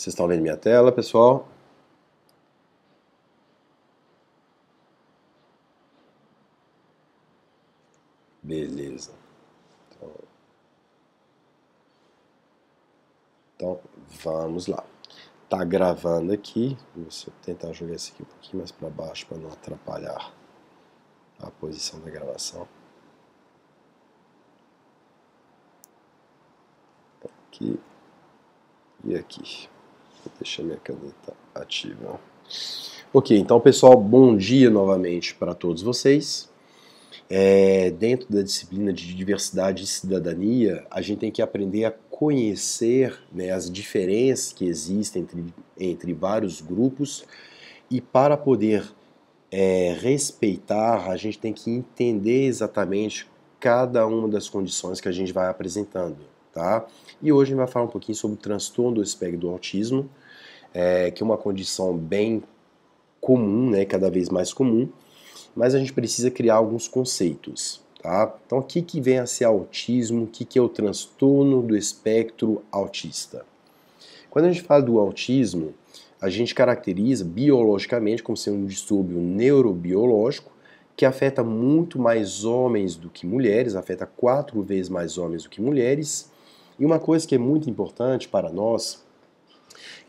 Vocês estão vendo minha tela, pessoal? Beleza. Então, vamos lá. Tá gravando aqui. Vou tentar jogar isso aqui um pouquinho mais para baixo para não atrapalhar a posição da gravação. Aqui e aqui. Vou deixar minha caneta ativa. Ok, então pessoal, bom dia novamente para todos vocês. Dentro da disciplina de diversidade e cidadania, a gente tem que aprender a conhecer, né, as diferenças que existem entre vários grupos, e para poder respeitar, a gente tem que entender exatamente cada uma das condições que a gente vai apresentando, tá? E hoje a gente vai falar um pouquinho sobre o transtorno do espectro do autismo, que é uma condição bem comum, né, cada vez mais comum, mas a gente precisa criar alguns conceitos, tá? Então, o que vem a ser autismo? O que é o transtorno do espectro autista? Quando a gente fala do autismo, a gente caracteriza biologicamente como sendo um distúrbio neurobiológico que afeta muito mais homens do que mulheres, afeta 4 vezes mais homens do que mulheres. E uma coisa que é muito importante para nós,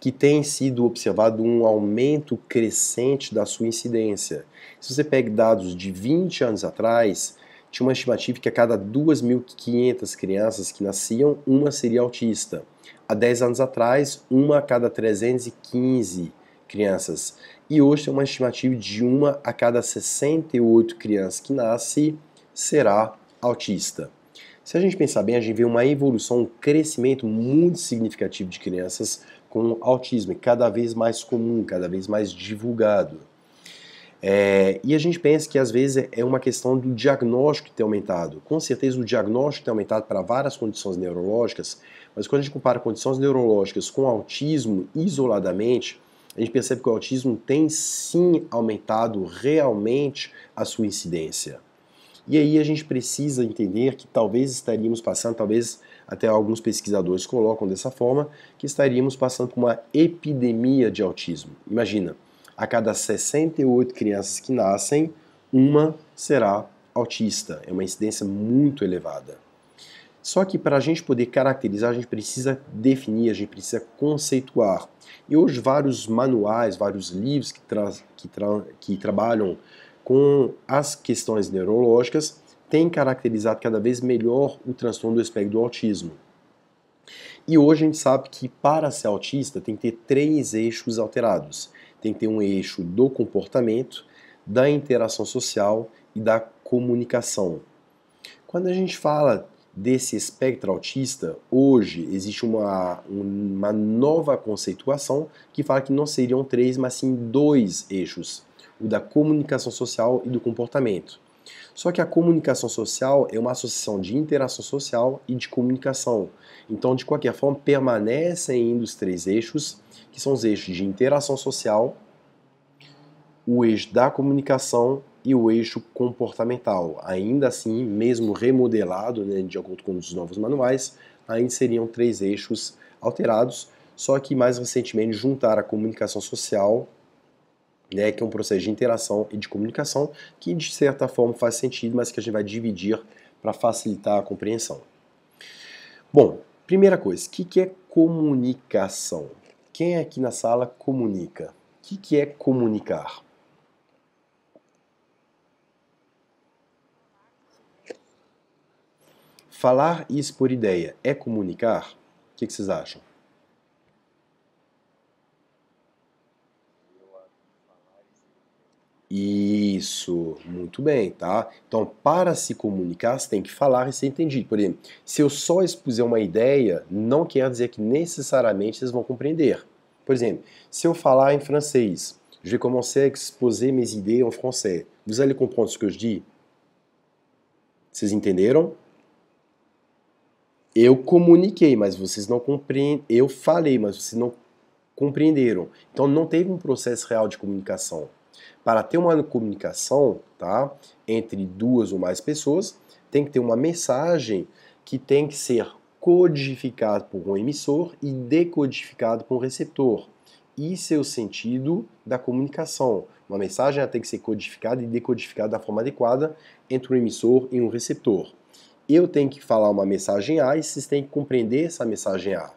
que tem sido observado um aumento crescente da sua incidência. Se você pega dados de 20 anos atrás, tinha uma estimativa que a cada 2.500 crianças que nasciam, uma seria autista. Há 10 anos atrás, uma a cada 315 crianças. E hoje tem uma estimativa de uma a cada 68 crianças que nasce será autista. Se a gente pensar bem, a gente vê uma evolução, um crescimento muito significativo de crianças com autismo, cada vez mais comum, cada vez mais divulgado. E a gente pensa que às vezes é uma questão do diagnóstico ter aumentado. Com certeza o diagnóstico tem aumentado para várias condições neurológicas, mas quando a gente compara condições neurológicas com autismo isoladamente, a gente percebe que o autismo tem sim aumentado realmente a sua incidência. E aí a gente precisa entender que talvez estaríamos passando, talvez até alguns pesquisadores colocam dessa forma, que estaríamos passando por uma epidemia de autismo. Imagina, a cada 68 crianças que nascem, uma será autista. É uma incidência muito elevada. Só que para a gente poder caracterizar, a gente precisa definir, a gente precisa conceituar. E hoje vários manuais, vários livros que trabalham com as questões neurológicas têm caracterizado cada vez melhor o transtorno do espectro do autismo. E hoje a gente sabe que para ser autista tem que ter 3 eixos alterados. Tem que ter um eixo do comportamento, da interação social e da comunicação. Quando a gente fala desse espectro autista, hoje existe uma nova conceituação que fala que não seriam 3, mas sim 2 eixos, o da comunicação social e do comportamento. Só que a comunicação social é uma associação de interação social e de comunicação. Então, de qualquer forma, permanecem ainda os 3 eixos, que são os eixos de interação social, o eixo da comunicação e o eixo comportamental. Ainda assim, mesmo remodelado, né, de acordo com os novos manuais, ainda seriam 3 eixos alterados, só que mais recentemente juntaram a comunicação social, né, que é um processo de interação e de comunicação, que de certa forma faz sentido, mas que a gente vai dividir para facilitar a compreensão. Bom, primeira coisa, o que é comunicação? Quem aqui na sala comunica? O que é comunicar? Falar e expor ideia é comunicar? O que vocês acham? Isso, muito bem, tá? Então, para se comunicar, você tem que falar e ser entendido. Por exemplo, se eu só expuser uma ideia, não quer dizer que necessariamente vocês vão compreender. Por exemplo, se eu falar em francês, je vais commencer à exposer mes idées en français. Vous allez comprendre ce que je dis? Vocês entenderam? Eu comuniquei, mas vocês não compreendem. Eu falei, mas vocês não compreenderam. Então não teve um processo real de comunicação. Para ter uma comunicação, tá, entre 2 ou mais pessoas, tem que ter uma mensagem que tem que ser codificado por um emissor e decodificado por um receptor. Isso é o sentido da comunicação. Uma mensagem tem que ser codificada e decodificada da forma adequada entre um emissor e um receptor. Eu tenho que falar uma mensagem A e vocês têm que compreender essa mensagem A.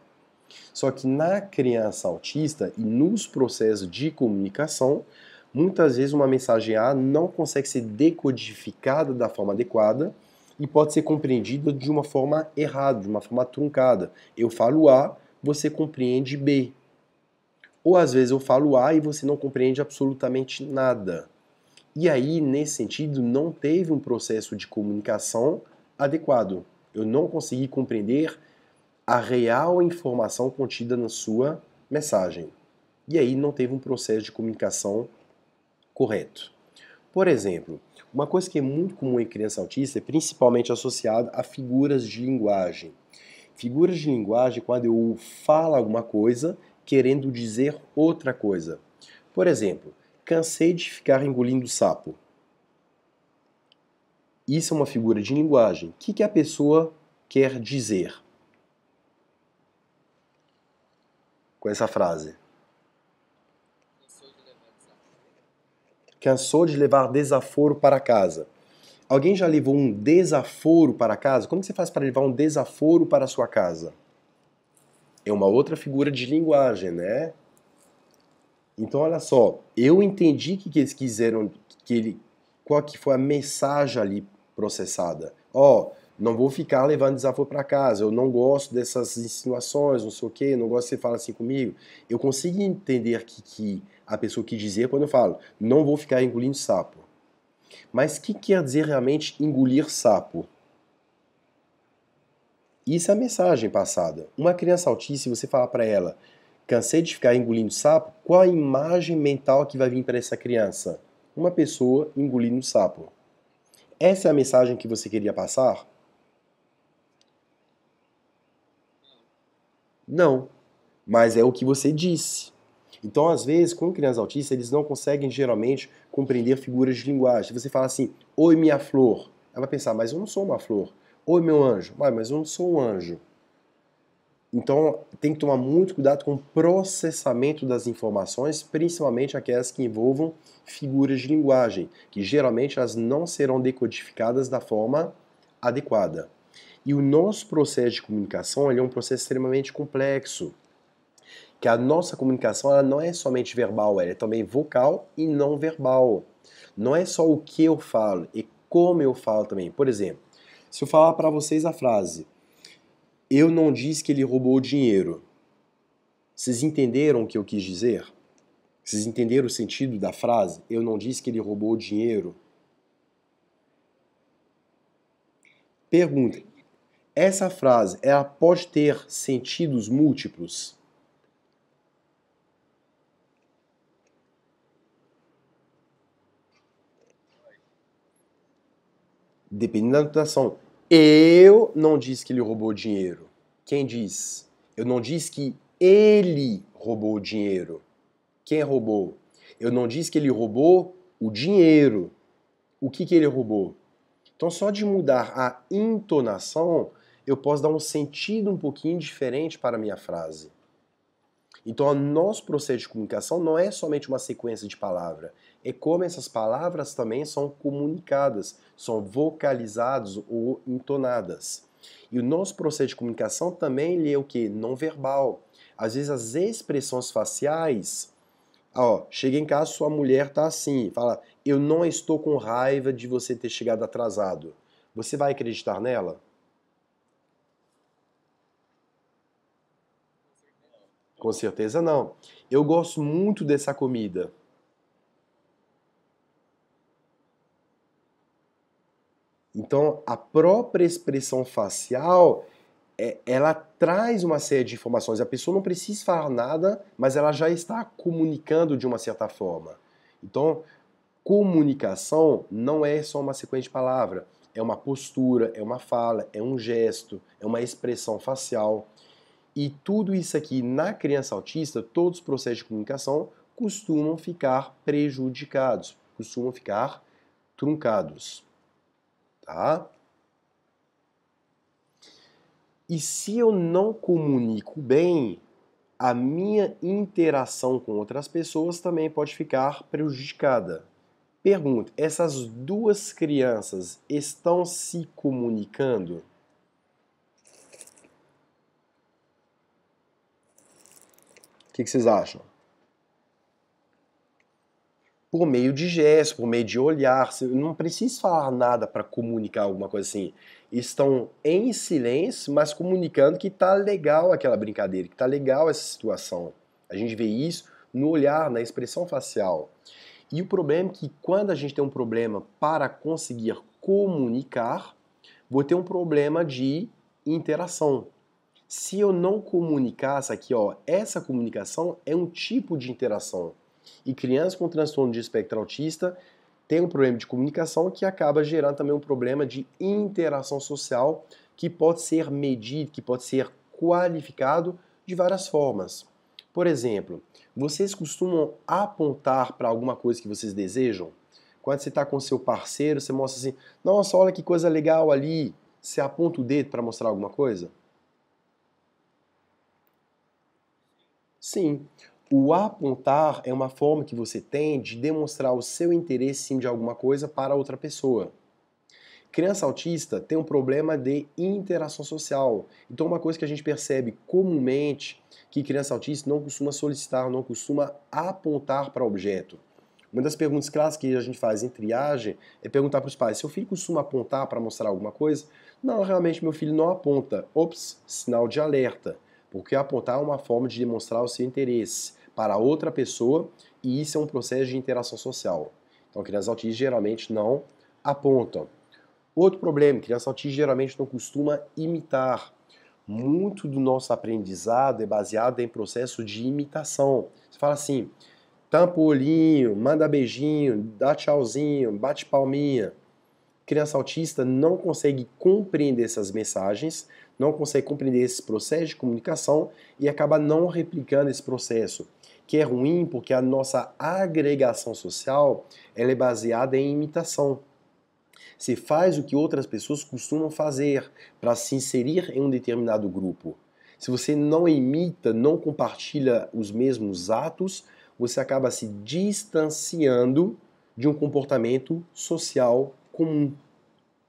Só que na criança autista e nos processos de comunicação, muitas vezes uma mensagem A não consegue ser decodificada da forma adequada e pode ser compreendida de uma forma errada, de uma forma truncada. Eu falo A, você compreende B. Ou às vezes eu falo A e você não compreende absolutamente nada. E aí, nesse sentido, não teve um processo de comunicação adequado. Eu não consegui compreender a real informação contida na sua mensagem. E aí não teve um processo de comunicação correto. Por exemplo, uma coisa que é muito comum em criança autista é principalmente associada a figuras de linguagem. Figuras de linguagem quando eu falo alguma coisa querendo dizer outra coisa. Por exemplo, cansei de ficar engolindo sapo. Isso é uma figura de linguagem. O que a pessoa quer dizer com essa frase? Cansou de levar desaforo para casa. Alguém já levou um desaforo para casa? Como você faz para levar um desaforo para a sua casa? É uma outra figura de linguagem, né? Então, olha só, eu entendi que eles quiseram, qual que foi a mensagem ali processada. Ó, não vou ficar levando desaforo para casa, eu não gosto dessas insinuações, não sei o quê, não gosto que você fale assim comigo. Eu consigo entender que a pessoa quis dizer quando eu falo, não vou ficar engolindo sapo. Mas o que quer dizer realmente engolir sapo? Isso é a mensagem passada. Uma criança autista, se você falar para ela, cansei de ficar engolindo sapo, qual a imagem mental que vai vir para essa criança? Uma pessoa engolindo sapo. Essa é a mensagem que você queria passar? Não, mas é o que você disse. Então, às vezes, com crianças autistas, eles não conseguem geralmente compreender figuras de linguagem. Se você fala assim, oi minha flor, ela vai pensar, mas eu não sou uma flor. Oi meu anjo, mas eu não sou um anjo. Então, tem que tomar muito cuidado com o processamento das informações, principalmente aquelas que envolvam figuras de linguagem, que geralmente elas não serão decodificadas da forma adequada. E o nosso processo de comunicação ele é um processo extremamente complexo, que a nossa comunicação ela não é somente verbal, ela é também vocal e não verbal. Não é só o que eu falo, é como eu falo também. Por exemplo, se eu falar para vocês a frase eu não disse que ele roubou o dinheiro. Vocês entenderam o que eu quis dizer? Vocês entenderam o sentido da frase? Eu não disse que ele roubou o dinheiro. Pergunta: essa frase, ela pode ter sentidos múltiplos? Dependendo da notação. Eu não disse que ele roubou o dinheiro. Quem diz? Eu não disse que ele roubou o dinheiro. Quem roubou? Eu não disse que ele roubou o dinheiro. O que ele roubou? Então, só de mudar a entonação, eu posso dar um sentido um pouquinho diferente para a minha frase. Então, o nosso processo de comunicação não é somente uma sequência de palavras, é como essas palavras também são comunicadas, são vocalizadas ou entonadas. E o nosso processo de comunicação também ele é o quê? Não verbal. Às vezes as expressões faciais, ó, chega em casa, sua mulher tá assim, fala, eu não estou com raiva de você ter chegado atrasado. Você vai acreditar nela? Com certeza não. Eu gosto muito dessa comida. Então, a própria expressão facial, ela traz uma série de informações. A pessoa não precisa falar nada, mas ela já está comunicando de uma certa forma. Então, comunicação não é só uma sequência de palavras. É uma postura, é uma fala, é um gesto, é uma expressão facial. E tudo isso aqui na criança autista, todos os processos de comunicação costumam ficar prejudicados, costumam ficar truncados, tá? E se eu não comunico bem, a minha interação com outras pessoas também pode ficar prejudicada. Pergunta: essas duas crianças estão se comunicando? O que vocês acham? Por meio de gesto, por meio de olhar. Você não precisa falar nada para comunicar alguma coisa assim. Estão em silêncio, mas comunicando que tá legal aquela brincadeira, que tá legal essa situação. A gente vê isso no olhar, na expressão facial. E o problema é que quando a gente tem um problema para conseguir comunicar, vou ter um problema de interação. Se eu não comunicasse aqui, ó, essa comunicação é um tipo de interação. E crianças com transtorno de espectro autista têm um problema de comunicação que acaba gerando também um problema de interação social que pode ser medido, que pode ser qualificado de várias formas. Por exemplo, vocês costumam apontar para alguma coisa que vocês desejam? Quando você está com seu parceiro, você mostra assim, nossa, olha que coisa legal ali. Você aponta o dedo para mostrar alguma coisa? Sim. O apontar é uma forma que você tem de demonstrar o seu interesse de alguma coisa para outra pessoa. Criança autista tem um problema de interação social. Então, uma coisa que a gente percebe comumente que criança autista não costuma solicitar, não costuma apontar para objeto. Uma das perguntas clássicas que a gente faz em triagem é perguntar para os pais: seu filho costuma apontar para mostrar alguma coisa? Não, realmente meu filho não aponta. Ops, sinal de alerta. Porque apontar é uma forma de demonstrar o seu interesse para outra pessoa e isso é um processo de interação social. Então, crianças autistas geralmente não apontam. Outro problema, criança autista geralmente não costuma imitar. Muito do nosso aprendizado é baseado em processo de imitação. Você fala assim, tampa o olhinho, manda beijinho, dá tchauzinho, bate palminha. Criança autista não consegue compreender essas mensagens, não consegue compreender esse processo de comunicação e acaba não replicando esse processo, que é ruim porque a nossa agregação social ela é baseada em imitação. Você faz o que outras pessoas costumam fazer para se inserir em um determinado grupo. Se você não imita, não compartilha os mesmos atos, você acaba se distanciando de um comportamento social comum.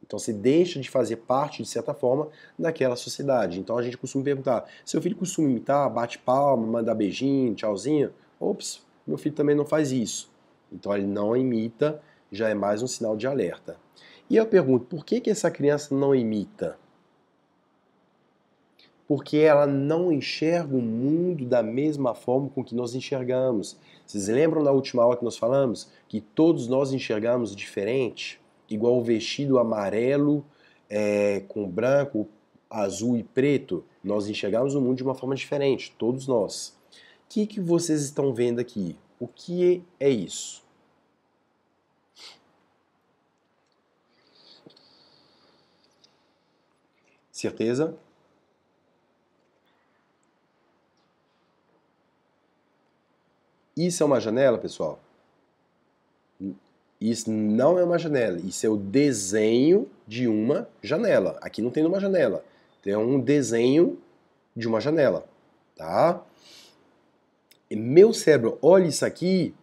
Então você deixa de fazer parte, de certa forma, daquela sociedade. Então a gente costuma perguntar: seu filho costuma imitar, bate palma, manda beijinho, tchauzinho? Ops, meu filho também não faz isso. Então ele não imita, já é mais um sinal de alerta. E eu pergunto, por que essa criança não imita? Porque ela não enxerga o mundo da mesma forma com que nós enxergamos. Vocês lembram da última aula que nós falamos? Que todos nós enxergamos diferente? Igual o vestido amarelo com branco, azul e preto. Nós enxergamos o mundo de uma forma diferente, todos nós. O que vocês estão vendo aqui? O que é isso? Certeza? Isso é uma janela, pessoal? Isso não é uma janela, isso é o desenho de uma janela. Aqui não tem uma janela, tem um desenho de uma janela, tá? E meu cérebro olha isso aqui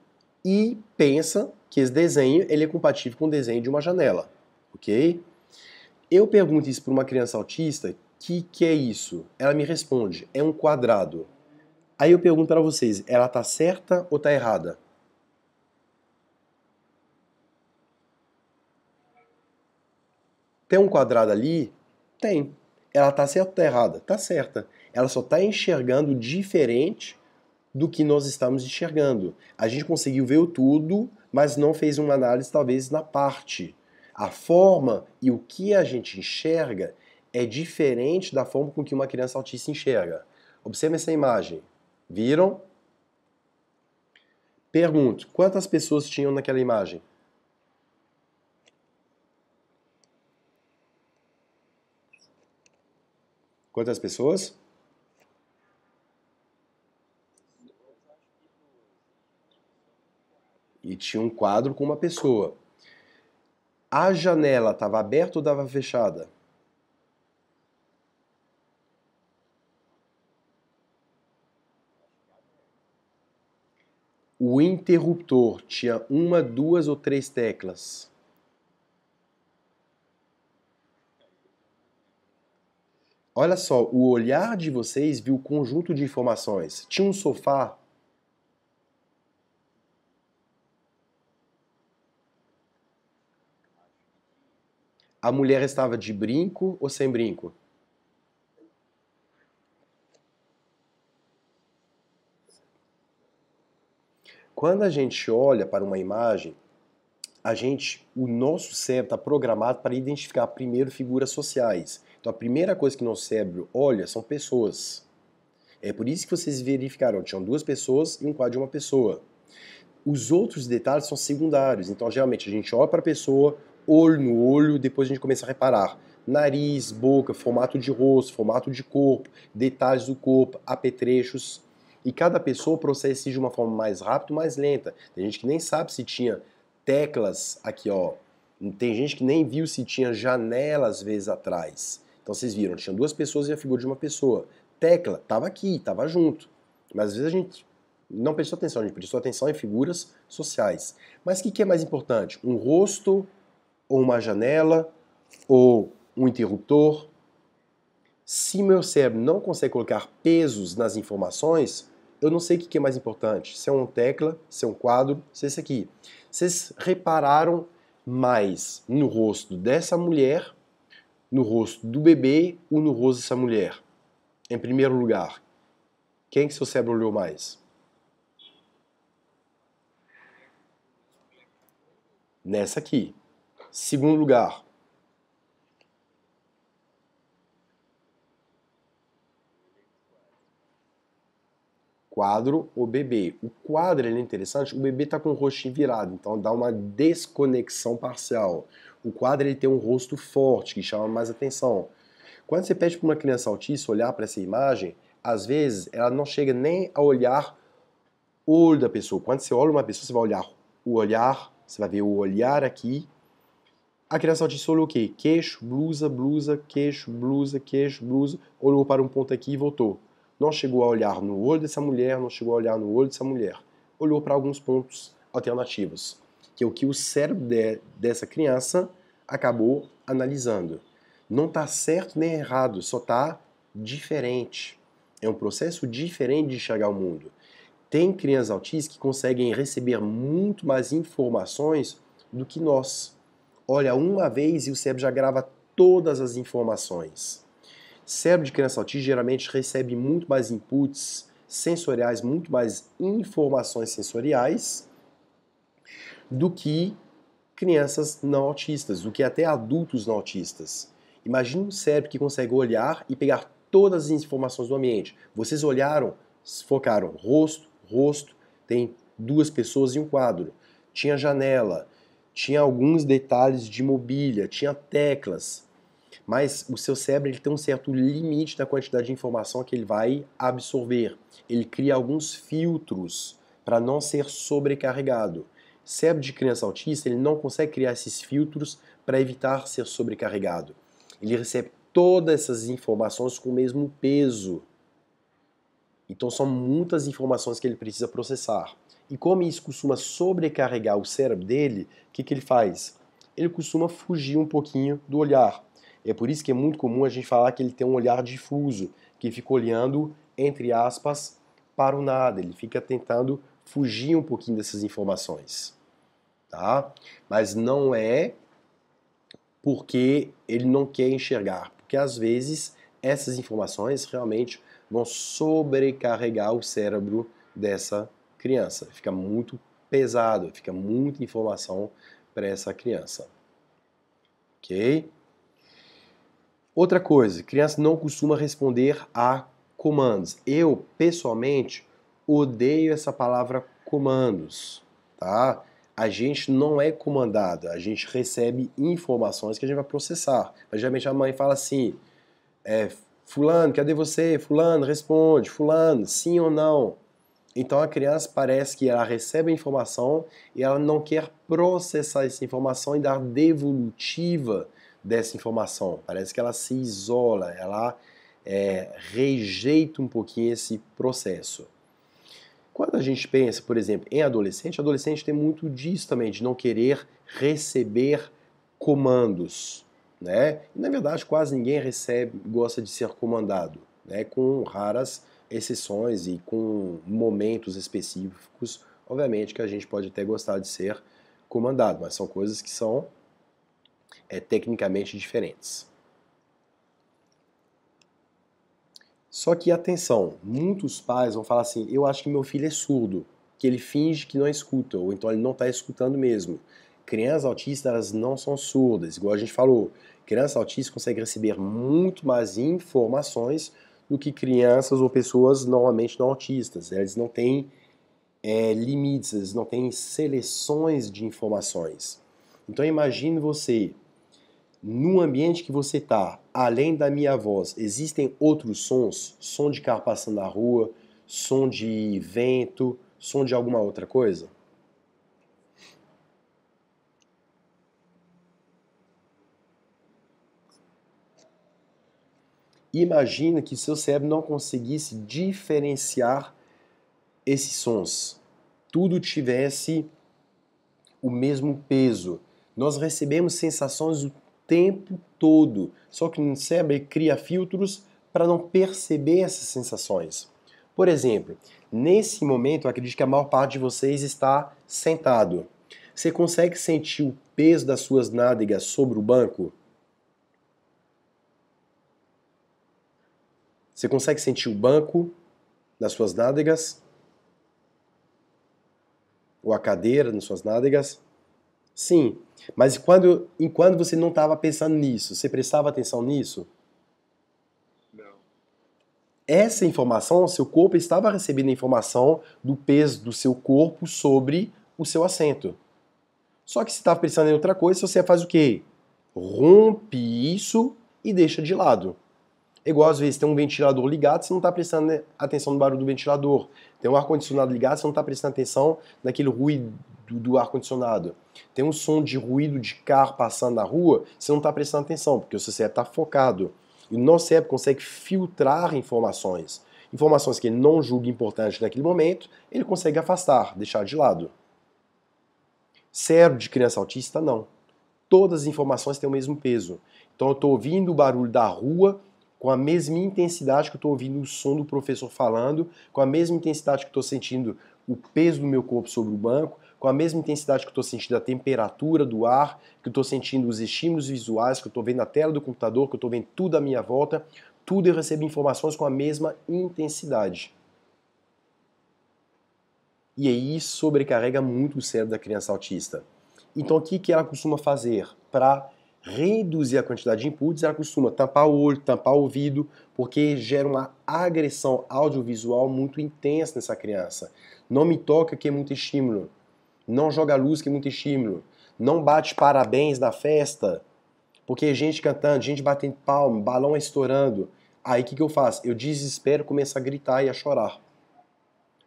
e pensa que esse desenho ele é compatível com o desenho de uma janela, ok? Eu pergunto isso para uma criança autista, que é isso? Ela me responde, é um quadrado. Aí eu pergunto para vocês, ela tá certa ou tá errada? Tem um quadrado ali? Tem. Ela tá certa ou tá errada? Tá certa. Ela só está enxergando diferente do que nós estamos enxergando. A gente conseguiu ver o tudo, mas não fez uma análise talvez na parte. A forma e o que a gente enxerga é diferente da forma com que uma criança autista enxerga. Observe essa imagem. Viram? Pergunto, quantas pessoas tinham naquela imagem? Quantas pessoas? E tinha um quadro com uma pessoa. A janela estava aberta ou estava fechada? O interruptor tinha uma, duas ou três teclas? Olha só, o olhar de vocês viu o conjunto de informações. Tinha um sofá? A mulher estava de brinco ou sem brinco? Quando a gente olha para uma imagem, o nosso cérebro está programado para identificar primeiro figuras sociais. Então a primeira coisa que nosso cérebro olha são pessoas. É por isso que vocês verificaram, tinham duas pessoas e um quadro de uma pessoa. Os outros detalhes são secundários. Então geralmente a gente olha para a pessoa, olho no olho, depois a gente começa a reparar nariz, boca, formato de rosto, formato de corpo, detalhes do corpo, apetrechos. E cada pessoa processa isso de uma forma mais rápida ou mais lenta. Tem gente que nem sabe se tinha teclas aqui, ó. Tem gente que nem viu se tinha janela às vezes atrás. Então vocês viram, tinha duas pessoas e a figura de uma pessoa. Tecla, estava aqui, estava junto. Mas às vezes a gente não prestou atenção, a gente prestou atenção em figuras sociais. Mas o que é mais importante? Um rosto, ou uma janela, ou um interruptor? Se meu cérebro não consegue colocar pesos nas informações, eu não sei o que é mais importante. Se é uma tecla, se é um quadro, se é esse aqui. Vocês repararam mais no rosto dessa mulher, no rosto do bebê ou no rosto dessa mulher? Em primeiro lugar, quem que seu cérebro olhou mais? Nessa aqui. Segundo lugar, quadro ou bebê. O quadro ele é interessante, o bebê está com o rostinho virado, então dá uma desconexão parcial. O quadro ele tem um rosto forte, que chama mais atenção. Quando você pede para uma criança autista olhar para essa imagem, às vezes ela não chega nem a olhar o olho da pessoa. Quando você olha uma pessoa, você vai olhar o olhar, você vai ver o olhar aqui. A criança autista olhou o quê? Queixo, blusa, blusa, queixo, blusa, olhou para um ponto aqui e voltou. Não chegou a olhar no olho dessa mulher, não chegou a olhar no olho dessa mulher. Olhou para alguns pontos alternativos, que é o que o cérebro dessa criança acabou analisando. Não está certo nem errado, só está diferente. É um processo diferente de enxergar o mundo. Tem crianças autistas que conseguem receber muito mais informações do que nós. Olha uma vez e o cérebro já grava todas as informações. Cérebro de criança autista geralmente recebe muito mais inputs sensoriais, muito mais informações sensoriais do que crianças não autistas, do que até adultos não autistas. Imagina um cérebro que consegue olhar e pegar todas as informações do ambiente. Vocês olharam, focaram rosto, rosto, tem duas pessoas e um quadro. Tinha janela, tinha alguns detalhes de mobília, tinha teclas. Mas o seu cérebro ele tem um certo limite da quantidade de informação que ele vai absorver. Ele cria alguns filtros para não ser sobrecarregado. Cérebro de criança autista ele não consegue criar esses filtros para evitar ser sobrecarregado. Ele recebe todas essas informações com o mesmo peso. Então são muitas informações que ele precisa processar. E como isso costuma sobrecarregar o cérebro dele, o que ele faz? Ele costuma fugir um pouquinho do olhar. É por isso que é muito comum a gente falar que ele tem um olhar difuso, que fica olhando, entre aspas, para o nada. Ele fica tentando fugir um pouquinho dessas informações. Tá? Mas não é porque ele não quer enxergar, porque às vezes essas informações realmente vão sobrecarregar o cérebro dessa criança. Fica muito pesado, fica muita informação para essa criança. Ok? Outra coisa, criança não costuma responder a comandos. Eu, pessoalmente, odeio essa palavra comandos, tá? A gente não é comandado, a gente recebe informações que a gente vai processar. Mas, geralmente a mãe fala assim, fulano, cadê você? Fulano, responde. Fulano, sim ou não? Então a criança parece que ela recebe a informação e ela não quer processar essa informação e dar devolutiva dessa informação. Parece que ela se isola, ela rejeita um pouquinho esse processo. Quando a gente pensa, por exemplo, em adolescente, adolescente tem muito disso também, de não querer receber comandos, né? E, na verdade, quase ninguém gosta de ser comandado, né? Com raras exceções e com momentos específicos, obviamente que a gente pode até gostar de ser comandado, mas são coisas que são tecnicamente diferentes. Só que atenção, muitos pais vão falar assim, eu acho que meu filho é surdo, que ele finge que não escuta, ou então ele não está escutando mesmo. Crianças autistas, elas não são surdas, igual a gente falou. Crianças autistas conseguem receber muito mais informações do que crianças ou pessoas normalmente não autistas. Eles não têm limites, eles não têm seleções de informações. Então imagine você no ambiente que você está, além da minha voz, existem outros sons? Som de carro passando na rua, som de vento, som de alguma outra coisa? Imagina que seu cérebro não conseguisse diferenciar esses sons. Tudo tivesse o mesmo peso. Nós recebemos sensações o tempo todo, só que o cérebro cria filtros para não perceber essas sensações. Por exemplo, nesse momento, eu acredito que a maior parte de vocês está sentado. Você consegue sentir o peso das suas nádegas sobre o banco? Você consegue sentir o banco nas suas nádegas? Ou a cadeira nas suas nádegas? Sim, mas enquanto você não estava pensando nisso, você prestava atenção nisso? Essa informação, seu corpo estava recebendo a informação do peso do seu corpo sobre o seu assento. Só que se estava pensando em outra coisa, você faz o quê? Rompe isso e deixa de lado. É igual às vezes tem um ventilador ligado, você não está prestando atenção no barulho do ventilador. Tem um ar-condicionado ligado, você não está prestando atenção naquele ruído do ar-condicionado. Tem um som de ruído de carro passando na rua, você não está prestando atenção, porque o seu cérebro está focado. E o nosso cérebro consegue filtrar informações. Informações que ele não julga importantes naquele momento, ele consegue afastar, deixar de lado. Cérebro de criança autista, não. Todas as informações têm o mesmo peso. Então eu estou ouvindo o barulho da rua com a mesma intensidade que eu estou ouvindo o som do professor falando, com a mesma intensidade que eu estou sentindo o peso do meu corpo sobre o banco, com a mesma intensidade que eu estou sentindo a temperatura do ar, que eu estou sentindo os estímulos visuais, que eu estou vendo na tela do computador, que eu estou vendo tudo à minha volta, tudo eu recebo informações com a mesma intensidade. E aí sobrecarrega muito o cérebro da criança autista. Então o que ela costuma fazer? Para reduzir a quantidade de inputs, ela costuma tampar o olho, tampar o ouvido, porque gera uma agressão audiovisual muito intensa nessa criança. Não me toca que é muito estímulo. Não joga luz que é muito estímulo. Não bate parabéns na festa, porque é gente cantando, gente batendo palma, balão estourando. Aí o que eu faço? Eu desespero, começo a gritar e a chorar.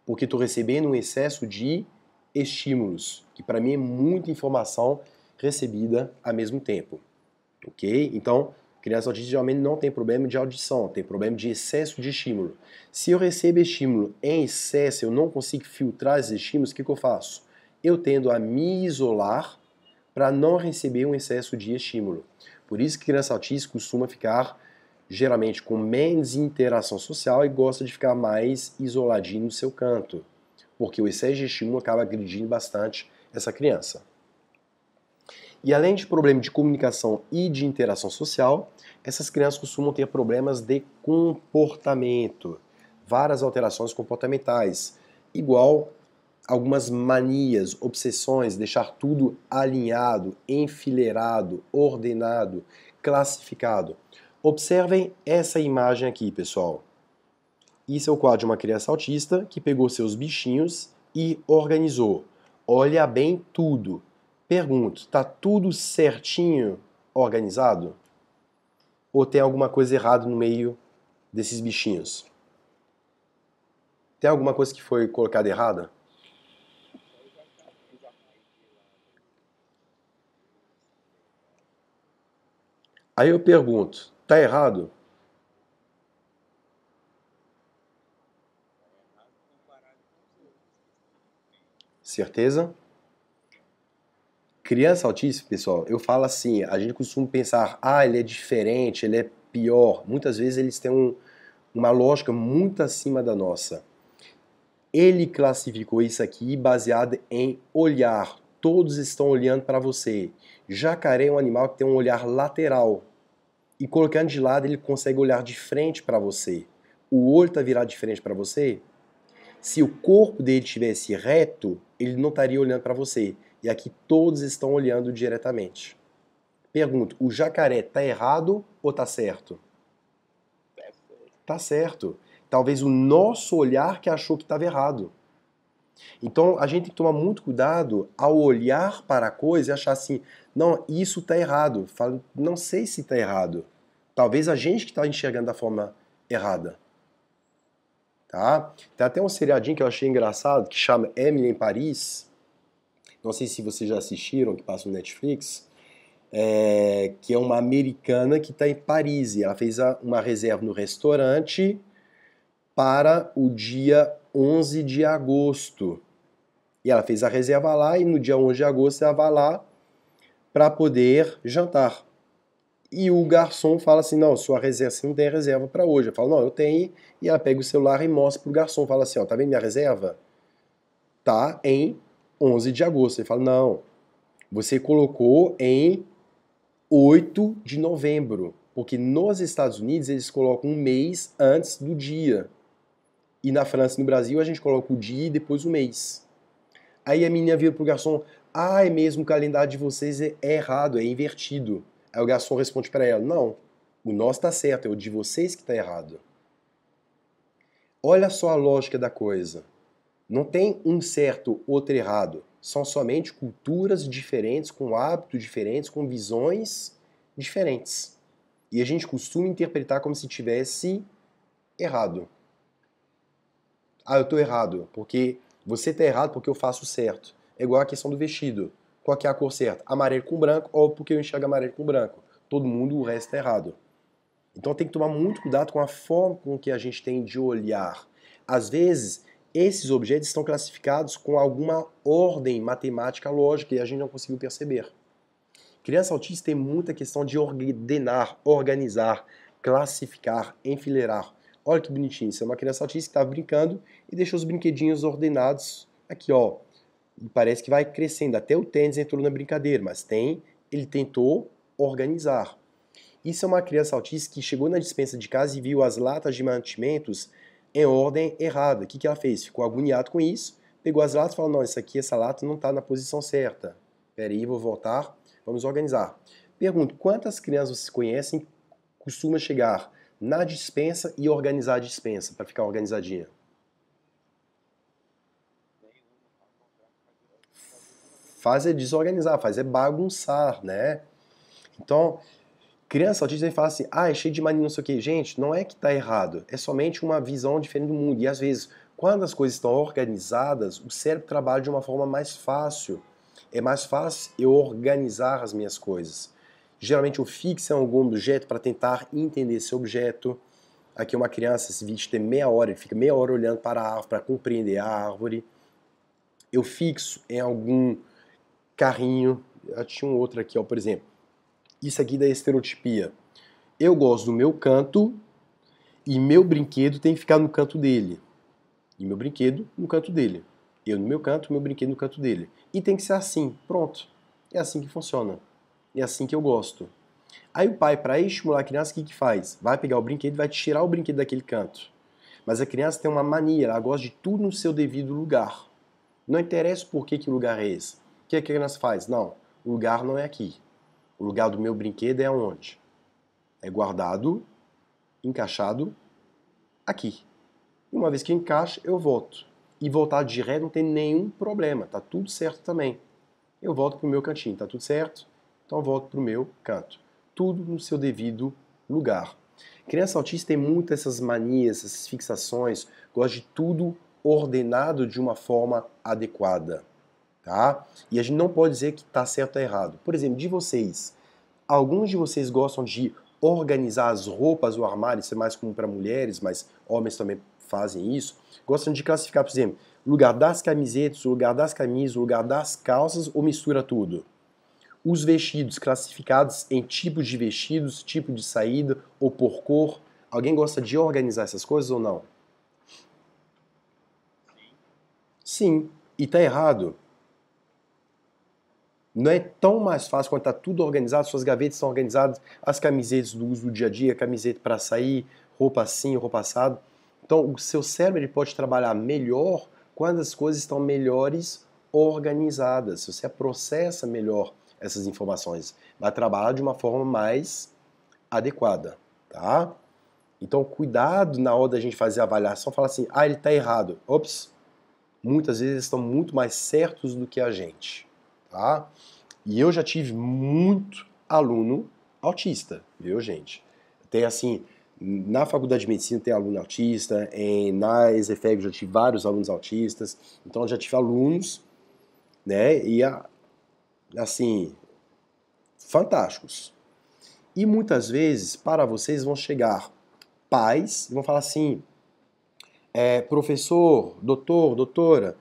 Porque estou recebendo um excesso de estímulos, que para mim é muita informação recebida ao mesmo tempo. Ok? Então, criança autista geralmente não tem problema de audição, tem problema de excesso de estímulo. Se eu recebo estímulo em excesso, eu não consigo filtrar esses estímulos, o que eu faço? Eu tendo a me isolar para não receber um excesso de estímulo. Por isso que criança autista costuma ficar geralmente com menos interação social e gosta de ficar mais isoladinho no seu canto, porque o excesso de estímulo acaba agredindo bastante essa criança. E além de problema de comunicação e de interação social, essas crianças costumam ter problemas de comportamento, várias alterações comportamentais, igual algumas manias, obsessões, deixar tudo alinhado, enfileirado, ordenado, classificado. Observem essa imagem aqui, pessoal. Isso é o quadro de uma criança autista que pegou seus bichinhos e organizou. Olha bem tudo. Pergunto, tá tudo certinho organizado? Ou tem alguma coisa errada no meio desses bichinhos? Tem alguma coisa que foi colocada errada? Aí eu pergunto, tá errado? Certeza? Criança autista, pessoal, eu falo assim, a gente costuma pensar, ele é diferente, ele é pior. Muitas vezes eles têm uma lógica muito acima da nossa. Ele classificou isso aqui baseado em olhar. Todos estão olhando para você. Jacaré é um animal que tem um olhar lateral. E colocando de lado, ele consegue olhar de frente para você. O olho está virado de frente para você? Se o corpo dele estivesse reto, ele não estaria olhando para você. E aqui todos estão olhando diretamente. Pergunto, o jacaré está errado ou está certo? Está certo. Talvez o nosso olhar que achou que estava errado. Então a gente tem que tomar muito cuidado ao olhar para a coisa e achar assim, não, isso está errado. Falo, não sei se está errado. Talvez a gente que está enxergando da forma errada. Tá? Tem até um seriadinho que eu achei engraçado que chama Emily em Paris. Não sei se vocês já assistiram, que passa no Netflix. Que é uma americana que está em Paris e ela fez uma reserva no restaurante para o dia 11 de agosto. E ela fez a reserva lá e no dia 11 de agosto ela vai lá para poder jantar. E o garçom fala assim, não, sua reserva, você não tem reserva para hoje. Eu falo, não, eu tenho. E ela pega o celular e mostra pro garçom, fala assim, ó, tá vendo minha reserva? Tá em 11 de agosto. Ele fala, não, você colocou em 8 de novembro. Porque nos Estados Unidos eles colocam um mês antes do dia. E na França e no Brasil a gente coloca o dia e depois o mês. Aí a menina vira pro garçom, é mesmo, o calendário de vocês é errado, é invertido. Aí o garçom responde para ela, não, o nosso tá certo, é o de vocês que tá errado. Olha só a lógica da coisa. Não tem um certo, outro errado. São somente culturas diferentes, com hábitos diferentes, com visões diferentes. E a gente costuma interpretar como se tivesse errado. Eu tô errado, porque você tá errado porque eu faço certo. É igual a questão do vestido. Qual que é a cor certa? Amarelo com branco, ou porque eu enxergo amarelo com branco. Todo mundo, o resto tá errado. Então tem que tomar muito cuidado com a forma com que a gente tem de olhar. Às vezes, esses objetos estão classificados com alguma ordem matemática lógica e a gente não conseguiu perceber. Criança autista tem muita questão de ordenar, organizar, classificar, enfileirar. Olha que bonitinho, isso é uma criança autista que estava brincando e deixou os brinquedinhos ordenados aqui, ó. E parece que vai crescendo, até o tênis entrou na brincadeira, mas ele tentou organizar. Isso é uma criança autista que chegou na despensa de casa e viu as latas de mantimentos em ordem errada. O que ela fez? Ficou agoniado com isso, pegou as latas e falou, não, essa lata não está na posição certa. Peraí, vou voltar, vamos organizar. Pergunto, quantas crianças vocês conhecem costuma chegar na despensa e organizar a despensa, para ficar organizadinha? Faz é desorganizar, faz é bagunçar, né? Então, criança autista fala assim, é cheio de mania, não sei o quê. Gente, não é que tá errado, é somente uma visão diferente do mundo. E às vezes, quando as coisas estão organizadas, o cérebro trabalha de uma forma mais fácil. É mais fácil eu organizar as minhas coisas. Geralmente eu fixo em algum objeto para tentar entender esse objeto. Aqui uma criança, esse vídeo tem meia hora, ele fica meia hora olhando para a árvore, para compreender a árvore. Eu fixo em algum carrinho. Eu tinha um outro aqui, ó, por exemplo. Isso aqui da estereotipia. Eu gosto do meu canto e meu brinquedo tem que ficar no canto dele. E meu brinquedo no canto dele. Eu no meu canto, meu brinquedo no canto dele. E tem que ser assim, pronto. É assim que funciona. É assim que eu gosto. Aí o pai, para estimular a criança, o que faz? Vai pegar o brinquedo e vai tirar o brinquedo daquele canto. Mas a criança tem uma mania, ela gosta de tudo no seu devido lugar. Não interessa por que o lugar é esse. O que a criança faz? Não, o lugar não é aqui. O lugar do meu brinquedo é onde? É guardado, encaixado, aqui. E uma vez que encaixa, eu volto. E voltar de ré não tem nenhum problema, tá tudo certo também. Eu volto pro meu cantinho, tá tudo certo? Então eu volto pro meu canto. Tudo no seu devido lugar. Criança autista tem muitas essas manias, essas fixações, gosta de tudo ordenado de uma forma adequada. Tá? E a gente não pode dizer que está certo ou errado. Por exemplo, de vocês, alguns de vocês gostam de organizar as roupas, o armário, isso é mais comum para mulheres, mas homens também fazem isso, gostam de classificar, por exemplo, o lugar das camisetas, o lugar das camisas, o lugar das calças ou mistura tudo? Os vestidos classificados em tipos de vestidos, tipo de saída ou por cor. Alguém gosta de organizar essas coisas ou não? Sim. E tá errado. Não é tão mais fácil quando está tudo organizado, suas gavetas estão organizadas, as camisetas do uso do dia a dia, camiseta para sair, roupa assim, roupa assado. Então, o seu cérebro ele pode trabalhar melhor quando as coisas estão melhores organizadas. Se você processa melhor essas informações, vai trabalhar de uma forma mais adequada, tá? Então, cuidado na hora da gente fazer a avaliação, falar assim, ele está errado. Ops, muitas vezes eles estão muito mais certos do que a gente, tá? E eu já tive muito aluno autista, viu, gente? Tem assim, na faculdade de medicina tem aluno autista, na ESEFEG eu já tive vários alunos autistas, então eu já tive alunos, né, assim, fantásticos. E muitas vezes, para vocês, vão chegar pais e vão falar assim, professor, doutor, doutora,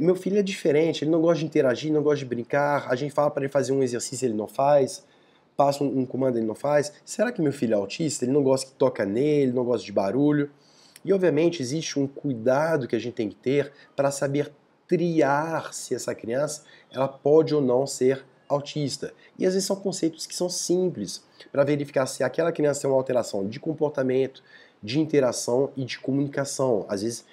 meu filho é diferente, ele não gosta de interagir, não gosta de brincar, a gente fala para ele fazer um exercício, ele não faz, passa um comando, ele não faz. Será que meu filho é autista? Ele não gosta que toca nele, não gosta de barulho? E obviamente existe um cuidado que a gente tem que ter para saber triar se essa criança ela pode ou não ser autista. E às vezes são conceitos que são simples para verificar se aquela criança tem uma alteração de comportamento, de interação e de comunicação. Às vezes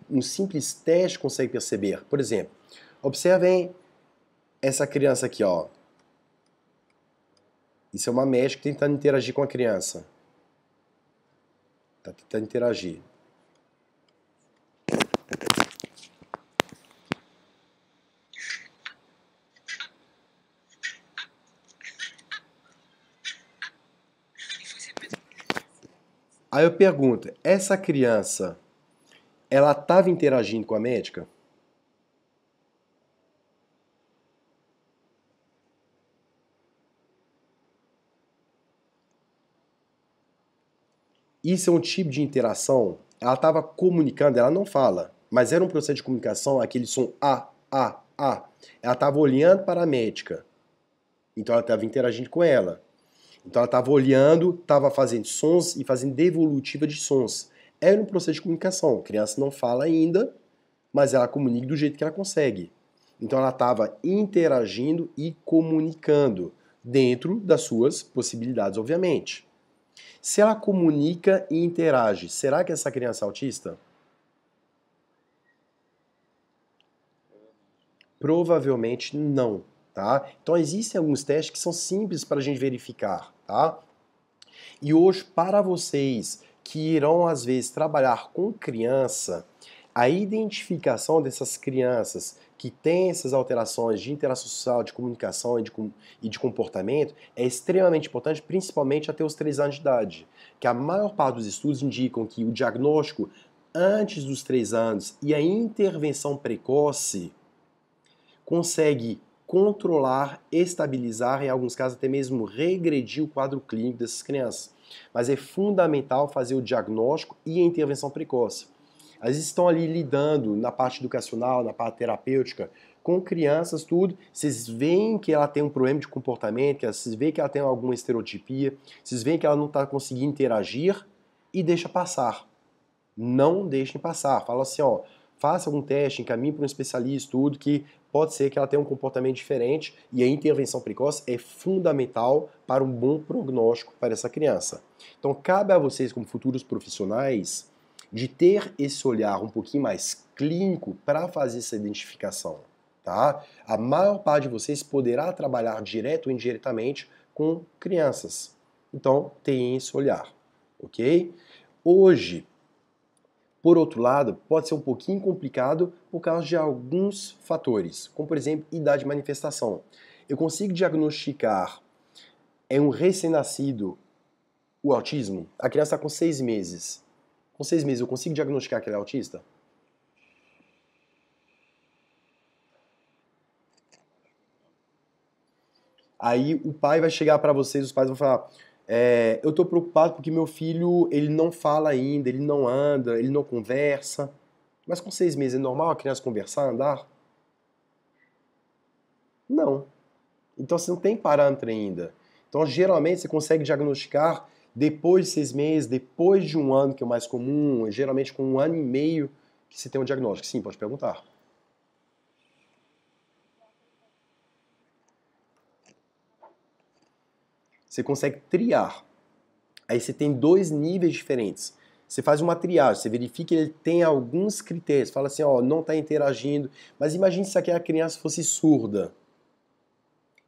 um simples teste consegue perceber. Por exemplo, observem essa criança aqui, ó. Isso é uma médica tentando interagir com a criança. Tá tentando interagir. Aí eu pergunto, essa criança, ela estava interagindo com a médica? Isso é um tipo de interação? Ela estava comunicando, ela não fala, mas era um processo de comunicação, aquele som A. Ela estava olhando para a médica, então ela estava interagindo com ela. Então ela estava olhando, estava fazendo sons e fazendo devolutiva de sons. Era um processo de comunicação. A criança não fala ainda, mas ela comunica do jeito que ela consegue. Então ela estava interagindo e comunicando dentro das suas possibilidades, obviamente. Se ela comunica e interage, será que essa criança é autista? Provavelmente não, tá? Então existem alguns testes que são simples para a gente verificar, tá? E hoje, para vocês que irão às vezes trabalhar com criança, a identificação dessas crianças que têm essas alterações de interação social, de comunicação e de comportamento é extremamente importante, principalmente até os 3 anos de idade. Que a maior parte dos estudos indicam que o diagnóstico antes dos 3 anos e a intervenção precoce consegue controlar, estabilizar, em alguns casos até mesmo regredir o quadro clínico dessas crianças. Mas é fundamental fazer o diagnóstico e a intervenção precoce. Às vezes estão ali lidando na parte educacional, na parte terapêutica, com crianças, tudo. Vocês veem que ela tem um problema de comportamento, vocês veem que ela tem alguma estereotipia, vocês veem que ela não está conseguindo interagir e deixa passar. Não deixem passar. Fala assim, ó, faça algum teste, encaminhe para um especialista, tudo, que pode ser que ela tenha um comportamento diferente e a intervenção precoce é fundamental para um bom prognóstico para essa criança. Então, cabe a vocês, como futuros profissionais, de ter esse olhar um pouquinho mais clínico para fazer essa identificação, tá? A maior parte de vocês poderá trabalhar direto ou indiretamente com crianças. Então, tenham esse olhar, ok? Hoje, por outro lado, pode ser um pouquinho complicado por causa de alguns fatores, como por exemplo, idade de manifestação. Eu consigo diagnosticar em um recém-nascido o autismo? A criança está com 6 meses. Com 6 meses eu consigo diagnosticar que ele é autista? Aí o pai vai chegar para vocês, os pais vão falar, Eu estou preocupado porque meu filho, ele não fala ainda, ele não anda, ele não conversa. Mas com 6 meses é normal a criança conversar, andar? Não. Então você não tem parâmetro ainda. Então geralmente você consegue diagnosticar depois de 6 meses, depois de um ano, que é o mais comum, geralmente com 1 ano e meio que você tem um diagnóstico. Sim, pode perguntar. Você consegue triar. Aí você tem dois níveis diferentes. Você faz uma triagem, você verifica que ele tem alguns critérios. Fala assim, ó, não está interagindo. Mas imagine se aquela criança fosse surda.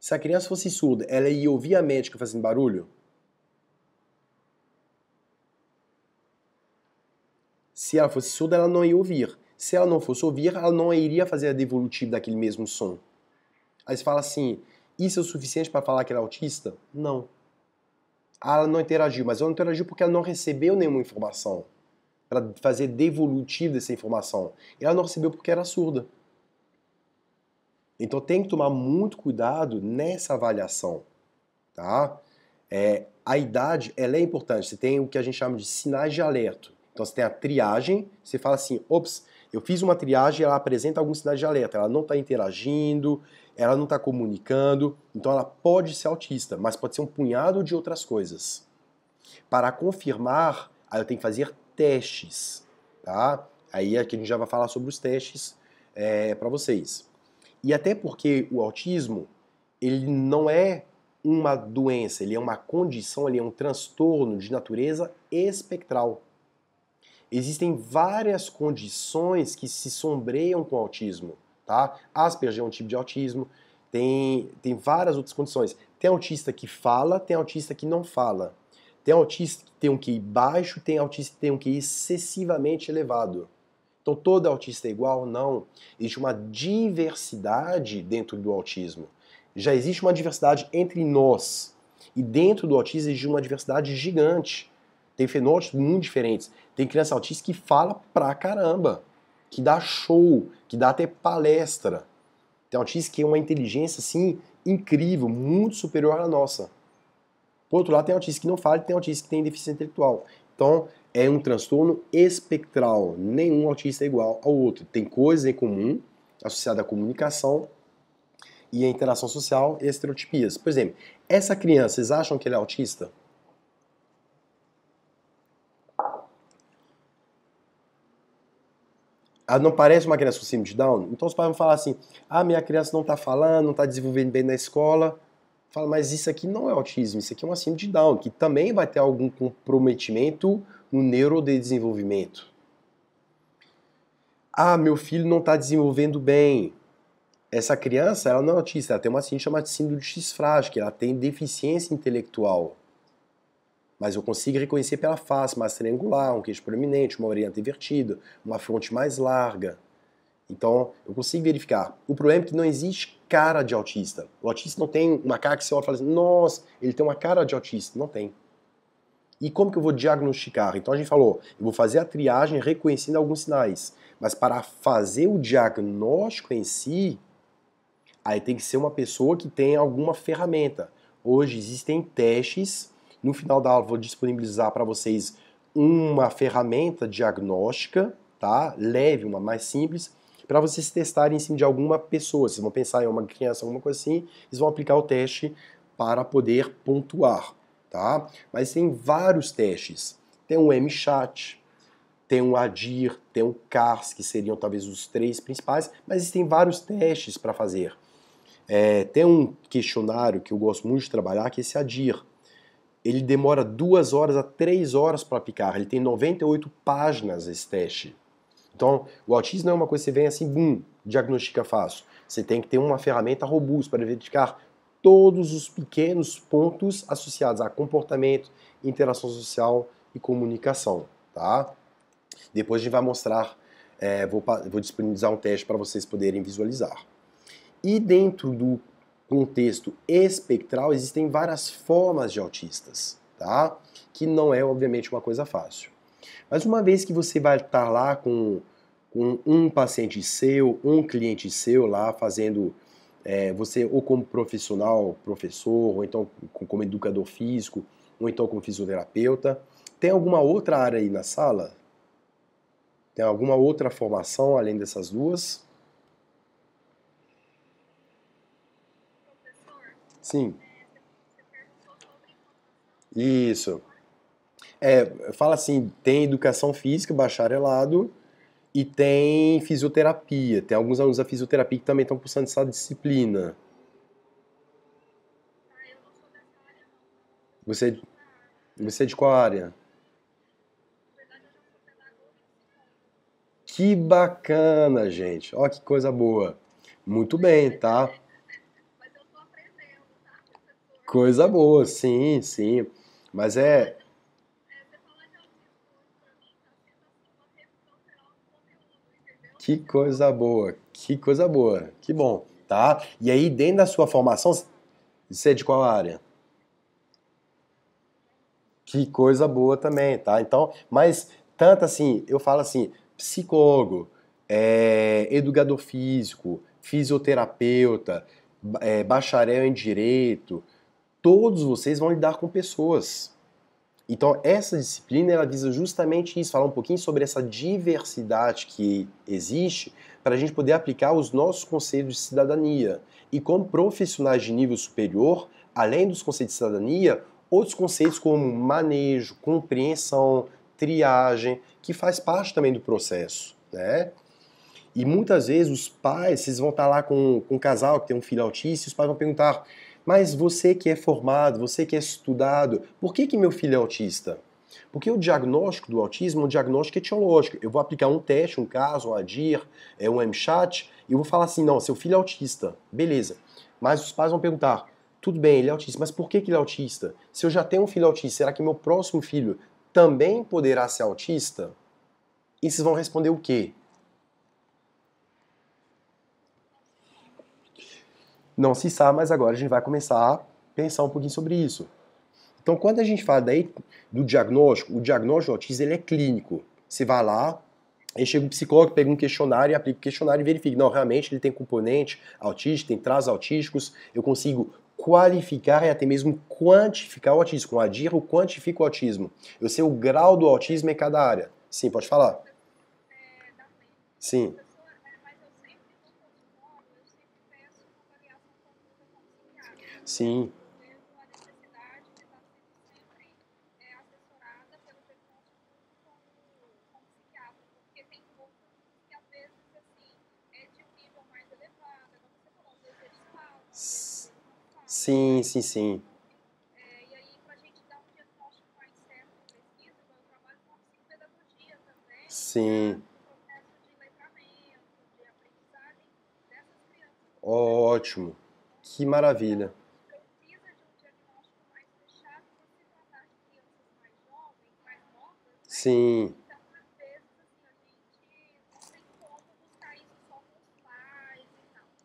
Se a criança fosse surda, ela ia ouvir a médica fazendo barulho? Se ela fosse surda, ela não ia ouvir. Se ela não fosse ouvir, ela não iria fazer a devolutiva daquele mesmo som. Aí você fala assim, isso é o suficiente para falar que ela é autista? Não. Ah, ela não interagiu, mas ela não interagiu porque ela não recebeu nenhuma informação para fazer devolutivo dessa informação. E ela não recebeu porque era surda. Então tem que tomar muito cuidado nessa avaliação, tá? A idade, ela é importante. Você tem o que a gente chama de sinais de alerta. Então você tem a triagem, você fala assim, ops, eu fiz uma triagem, ela apresenta alguns sinais de alerta. Ela não está interagindo, ela não está comunicando, então ela pode ser autista, mas pode ser um punhado de outras coisas. Para confirmar, aí eu tenho que fazer testes, tá? Aí aqui a gente já vai falar sobre os testes para vocês. E até porque o autismo, ele não é uma doença, ele é uma condição, ele é um transtorno de natureza espectral. Existem várias condições que se sombreiam com o autismo, tá? Asperger é um tipo de autismo, tem várias outras condições. Tem autista que fala, tem autista que não fala. Tem autista que tem um QI baixo, tem autista que tem um QI excessivamente elevado. Então todo autista é igual? Não. Existe uma diversidade dentro do autismo. Já existe uma diversidade entre nós. E dentro do autismo existe uma diversidade gigante. Tem fenótipos muito diferentes. Tem criança autista que fala pra caramba, que dá show, que dá até palestra. Tem autista que é uma inteligência assim incrível, muito superior à nossa. Por outro lado, tem autista que não fala e tem autista que tem deficiência intelectual. Então, é um transtorno espectral. Nenhum autista é igual ao outro. Tem coisas em comum associadas à comunicação e à interação social e estereotipias. Por exemplo, essa criança, vocês acham que ele é autista? Ela não parece uma criança com síndrome de Down? Então os pais vão falar assim, ah, minha criança não está falando, não está desenvolvendo bem na escola. Fala, mas isso aqui não é autismo, isso aqui é uma síndrome de Down, que também vai ter algum comprometimento no neurodesenvolvimento. Ah, meu filho não está desenvolvendo bem. Essa criança, ela não é autista, ela tem uma síndrome chamada síndrome de X frágil, que ela tem deficiência intelectual. Mas eu consigo reconhecer pela face mais triangular, um queixo proeminente, uma orelha invertida, uma fronte mais larga. Então, eu consigo verificar. O problema é que não existe cara de autista. O autista não tem uma cara que você olha e fala assim, nossa, ele tem uma cara de autista. Não tem. E como que eu vou diagnosticar? Então a gente falou, eu vou fazer a triagem reconhecendo alguns sinais. Mas para fazer o diagnóstico em si, aí tem que ser uma pessoa que tenha alguma ferramenta. Hoje existem testes. No final da aula vou disponibilizar para vocês uma ferramenta diagnóstica, tá? Leve, uma mais simples, para vocês testarem em cima de alguma pessoa. Vocês vão pensar em uma criança, alguma coisa assim, eles vão aplicar o teste para poder pontuar, tá? Mas tem vários testes. Tem o MChat, tem o ADIR, tem o CARS, que seriam talvez os 3 principais, mas existem vários testes para fazer. Tem um questionário que eu gosto muito de trabalhar, que é esse ADIR. Ele demora 2 horas a 3 horas para aplicar. Ele tem 98 páginas esse teste. Então, o autismo não é uma coisa que você vem assim, bum, diagnostica fácil. Você tem que ter uma ferramenta robusta para verificar todos os pequenos pontos associados a comportamento, interação social e comunicação, tá? Depois a gente vai mostrar, vou disponibilizar um teste para vocês poderem visualizar. E dentro do contexto espectral existem várias formas de autistas, tá? Que não é, obviamente, uma coisa fácil. Mas uma vez que você vai estar lá com um paciente seu, um cliente seu lá fazendo, você ou como profissional, professor, ou então como educador físico, ou então como fisioterapeuta. Tem alguma outra área aí na sala? Tem alguma outra formação além dessas duas? Sim, isso. Fala assim, tem educação física, bacharelado, e tem fisioterapia. Tem alguns alunos da fisioterapia que também estão cursando essa disciplina. Você, você é de qual área? Que bacana, gente. Ó, que coisa boa. Muito bem, tá? Coisa boa, sim, sim. Mas que coisa boa, que coisa boa, que bom, tá? E aí, dentro da sua formação, você é de qual área? Que coisa boa também, tá? Então, mas tanto assim, eu falo assim, psicólogo, educador físico, fisioterapeuta, bacharel em direito, todos vocês vão lidar com pessoas. Então, essa disciplina ela visa justamente isso, falar um pouquinho sobre essa diversidade que existe para a gente poder aplicar os nossos conceitos de cidadania. E como profissionais de nível superior, além dos conceitos de cidadania, outros conceitos como manejo, compreensão, triagem, que faz parte também do processo, né? E muitas vezes os pais, vocês vão estar lá com um casal que tem um filho autista, e os pais vão perguntar: mas você que é formado, você que é estudado, por que meu filho é autista? Porque o diagnóstico do autismo é um diagnóstico etiológico. Eu vou aplicar um teste, um caso, um ADIR, um MCHAT, e eu vou falar assim: não, seu filho é autista, beleza. Mas os pais vão perguntar: tudo bem, ele é autista, mas por que ele é autista? Se eu já tenho um filho autista, será que meu próximo filho também poderá ser autista? E vocês vão responder o quê? Não se sabe, mas agora a gente vai começar a pensar um pouquinho sobre isso. Então, quando a gente fala daí do diagnóstico, o diagnóstico do autismo ele é clínico. Você vai lá, aí chega um psicólogo, pega um questionário, aplica o questionário e verifica. Não, realmente ele tem componente autista, tem traços autísticos, eu consigo qualificar e até mesmo quantificar o autismo. Com a DIR, eu quantifico o autismo. Eu sei o grau do autismo em cada área. Sim, pode falar. Sim, sim. Sim, sim, sim. Sim. Ótimo. Que maravilha. Sim,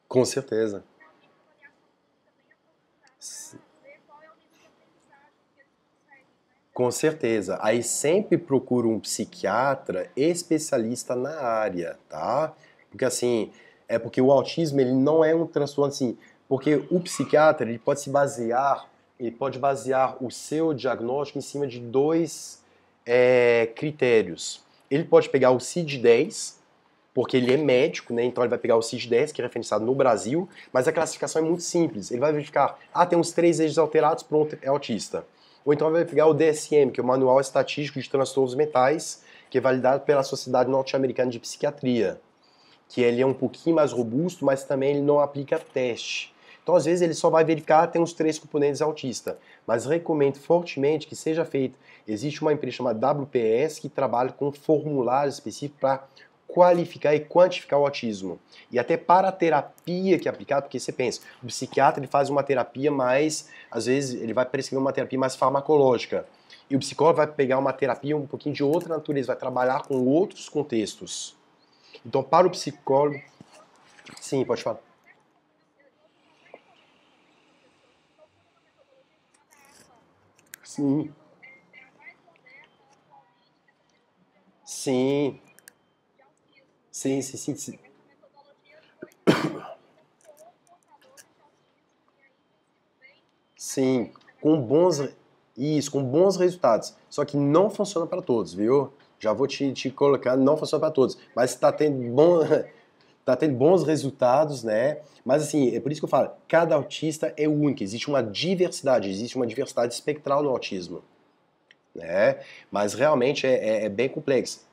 com certeza. Com certeza. Aí sempre procura um psiquiatra especialista na área, tá? Porque assim, é porque o autismo ele não é um transtorno assim, porque o psiquiatra ele pode basear o seu diagnóstico em cima de dois critérios. Ele pode pegar o CID-10, porque ele é médico, né? Então ele vai pegar o CID-10, que é referenciado no Brasil, mas a classificação é muito simples. Ele vai verificar, tem uns 3 eixos alterados, pronto, é autista. Ou então vai pegar o DSM, que é o Manual Estatístico de Transtornos Mentais, que é validado pela Sociedade Norte-Americana de Psiquiatria, que ele é um pouquinho mais robusto, mas também ele não aplica teste. Então, às vezes, ele só vai verificar, tem os 3 componentes autista. Mas recomendo fortemente que seja feito. Existe uma empresa chamada WPS que trabalha com formulários específicos para qualificar e quantificar o autismo. E até para a terapia que é aplicada, porque você pensa, o psiquiatra ele faz uma terapia mais, às vezes ele vai prescrever uma terapia mais farmacológica. E o psicólogo vai pegar uma terapia um pouquinho de outra natureza, vai trabalhar com outros contextos. Então, para o psicólogo, sim, pode falar. Sim, sim, sim, sim, sim, sim. Sim, com bons Isso, com bons resultados. Só que não funciona para todos, viu? Já vou te colocar, não funciona para todos. Mas está tendo tá tendo bons resultados, né? Mas assim, é por isso que eu falo, cada autista é único, existe uma diversidade espectral no autismo, né? Mas realmente é bem complexo.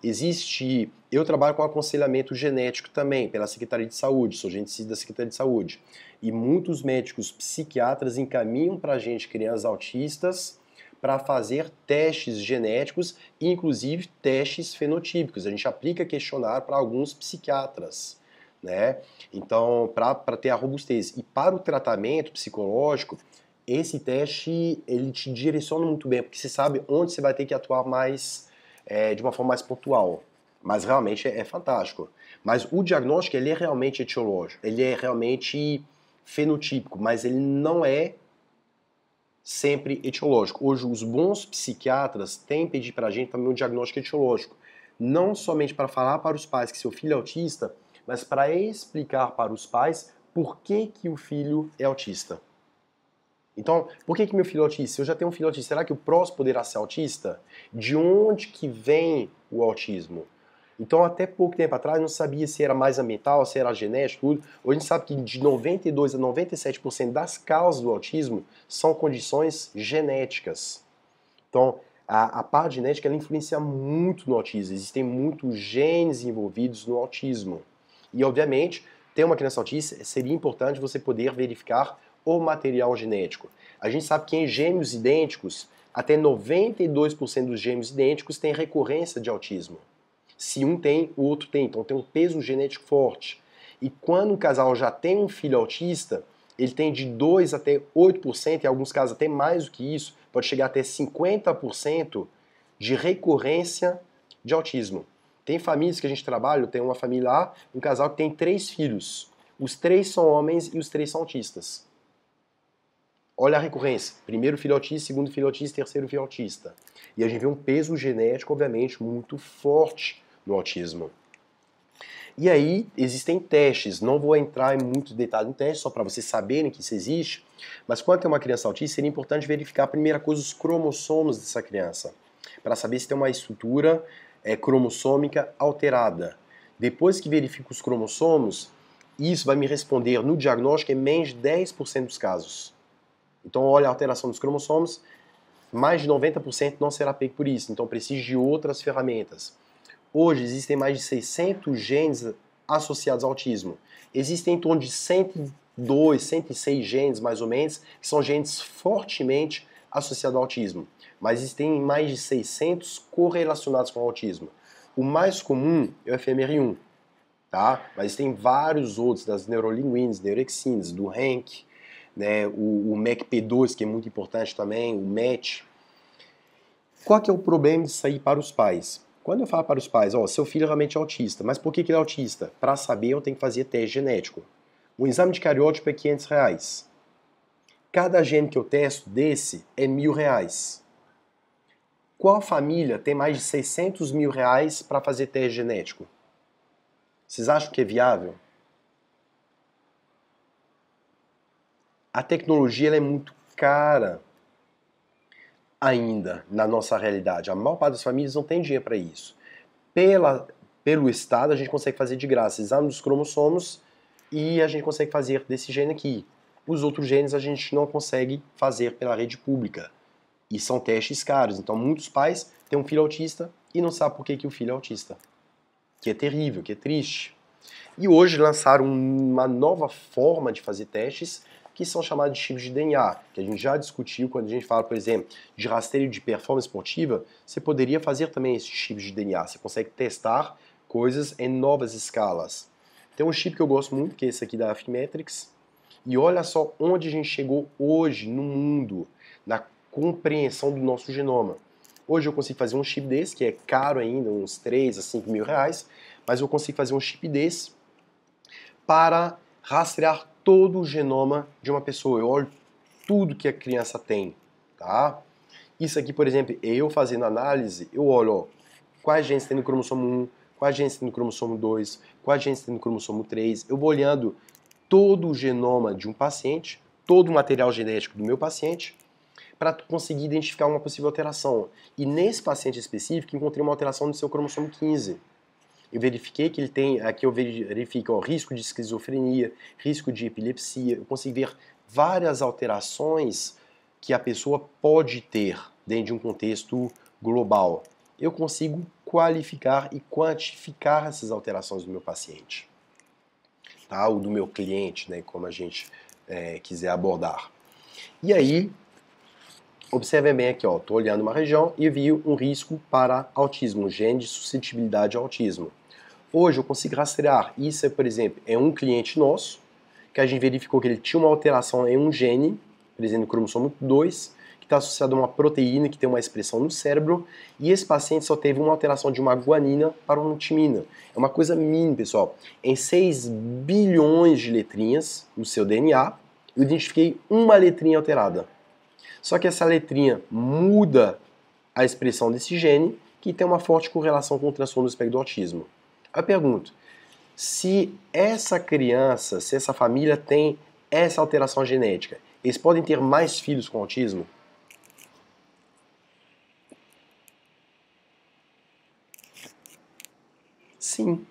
Eu trabalho com aconselhamento genético também, pela Secretaria de Saúde, sou geneticista da Secretaria de Saúde. E muitos médicos psiquiatras encaminham para a gente crianças autistas para fazer testes genéticos, inclusive testes fenotípicos. A gente aplica questionário para alguns psiquiatras, né? Então, para ter a robustez. E para o tratamento psicológico, esse teste ele te direciona muito bem, porque você sabe onde você vai ter que atuar mais, de uma forma mais pontual. Mas realmente é fantástico. Mas o diagnóstico ele é realmente etiológico, ele é realmente fenotípico, mas ele não é sempre etiológico. Hoje os bons psiquiatras têm pedido para a gente também um diagnóstico etiológico. Não somente para falar para os pais que seu filho é autista, mas para explicar para os pais por que o filho é autista. Então, por que meu filho é autista? Se eu já tenho um filho autista, será que o próximo poderá ser autista? De onde que vem o autismo? Então, até pouco tempo atrás, não sabia se era mais ambiental, se era genético, tudo. Hoje a gente sabe que de 92 a 97% das causas do autismo são condições genéticas. Então, a parte genética ela influencia muito no autismo. Existem muitos genes envolvidos no autismo. E, obviamente, ter uma criança autista seria importante você poder verificar o material genético. A gente sabe que em gêmeos idênticos, até 92% dos gêmeos idênticos têm recorrência de autismo. Se um tem, o outro tem. Então tem um peso genético forte. E quando o casal já tem um filho autista, ele tem de 2 até 8%, em alguns casos até mais do que isso, pode chegar até 50% de recorrência de autismo. Tem famílias que a gente trabalha, tem uma família lá, um casal que tem 3 filhos. Os 3 são homens e os 3 são autistas. Olha a recorrência. Primeiro filho autista, segundo filho autista, terceiro filho autista. E a gente vê um peso genético, obviamente, muito forte no autismo. E aí, existem testes. Não vou entrar em muito detalhe no teste, só para vocês saberem que isso existe. Mas quando tem uma criança autista, seria importante verificar a primeira coisa, os cromossomos dessa criança. Para saber se tem uma estrutura cromossômica alterada. Depois que verifico os cromossomos, isso vai me responder no diagnóstico em menos de 10% dos casos. Então, olha a alteração dos cromossomos, mais de 90% não será pego por isso. Então, preciso de outras ferramentas. Hoje, existem mais de 600 genes associados ao autismo. Existem em torno de 102, 106 genes, mais ou menos, que são genes fortemente associados ao autismo. Mas existem mais de 600 correlacionados com o autismo. O mais comum é o FMR1, tá? Mas tem vários outros, das neurolinguines, neurexines, do RANC, né, o MECP2, que é muito importante também, o MET. Qual que é o problema disso aí para os pais? Quando eu falo para os pais, ó, seu filho realmente é autista, mas por que ele é autista? Para saber, eu tenho que fazer teste genético. Um exame de cariótipo é R$500. Cada gene que eu testo desse é R$1.000. Qual família tem mais de R$600 mil para fazer teste genético? Vocês acham que é viável? A tecnologia ela é muito cara ainda na nossa realidade. A maior parte das famílias não tem dinheiro para isso. Pelo Estado, a gente consegue fazer de graça exame dos cromossomos e a gente consegue fazer desse gene aqui. Os outros genes a gente não consegue fazer pela rede pública. E são testes caros. Então, muitos pais têm um filho autista e não sabem por que o filho é autista. Que é terrível, que é triste. E hoje lançaram uma nova forma de fazer testes que são chamados de chips de DNA, que a gente já discutiu quando a gente fala, por exemplo, de rastreio de performance esportiva, você poderia fazer também esses chips de DNA, você consegue testar coisas em novas escalas. Tem um chip que eu gosto muito, que é esse aqui da Affymetrix, e olha só onde a gente chegou hoje no mundo, na compreensão do nosso genoma. Hoje eu consigo fazer um chip desse, que é caro ainda, uns 3 a 5 mil reais, mas eu consigo fazer um chip desse para rastrear todo o genoma de uma pessoa. Eu olho tudo que a criança tem, tá? Isso aqui, por exemplo, eu fazendo análise, eu olho ó, quais genes tem no cromossomo 1, quais genes tem no cromossomo 2, quais genes tem no cromossomo 3. Eu vou olhando todo o genoma de um paciente, todo o material genético do meu paciente, para conseguir identificar uma possível alteração. E nesse paciente específico, encontrei uma alteração no seu cromossomo 15. Eu verifiquei que ele tem, aqui eu verifico ó, risco de esquizofrenia, risco de epilepsia, eu consigo ver várias alterações que a pessoa pode ter dentro de um contexto global. Eu consigo qualificar e quantificar essas alterações do meu paciente, tá? Ou do meu cliente, né, como a gente quiser abordar. E aí, observem bem aqui, ó, estou olhando uma região e vi um risco para autismo, um gene de suscetibilidade ao autismo. Hoje eu consigo rastrear, isso, por exemplo, é um cliente nosso, que a gente verificou que ele tinha uma alteração em um gene, por exemplo, no cromossomo 2, que está associado a uma proteína que tem uma expressão no cérebro, e esse paciente só teve uma alteração de uma guanina para uma timina. É uma coisa mínima, pessoal. Em 6 bilhões de letrinhas no seu DNA, eu identifiquei uma letrinha alterada. Só que essa letrinha muda a expressão desse gene, que tem uma forte correlação com o transtorno do espectro do autismo. Eu pergunto, se essa criança, se essa família tem essa alteração genética, eles podem ter mais filhos com autismo? Sim.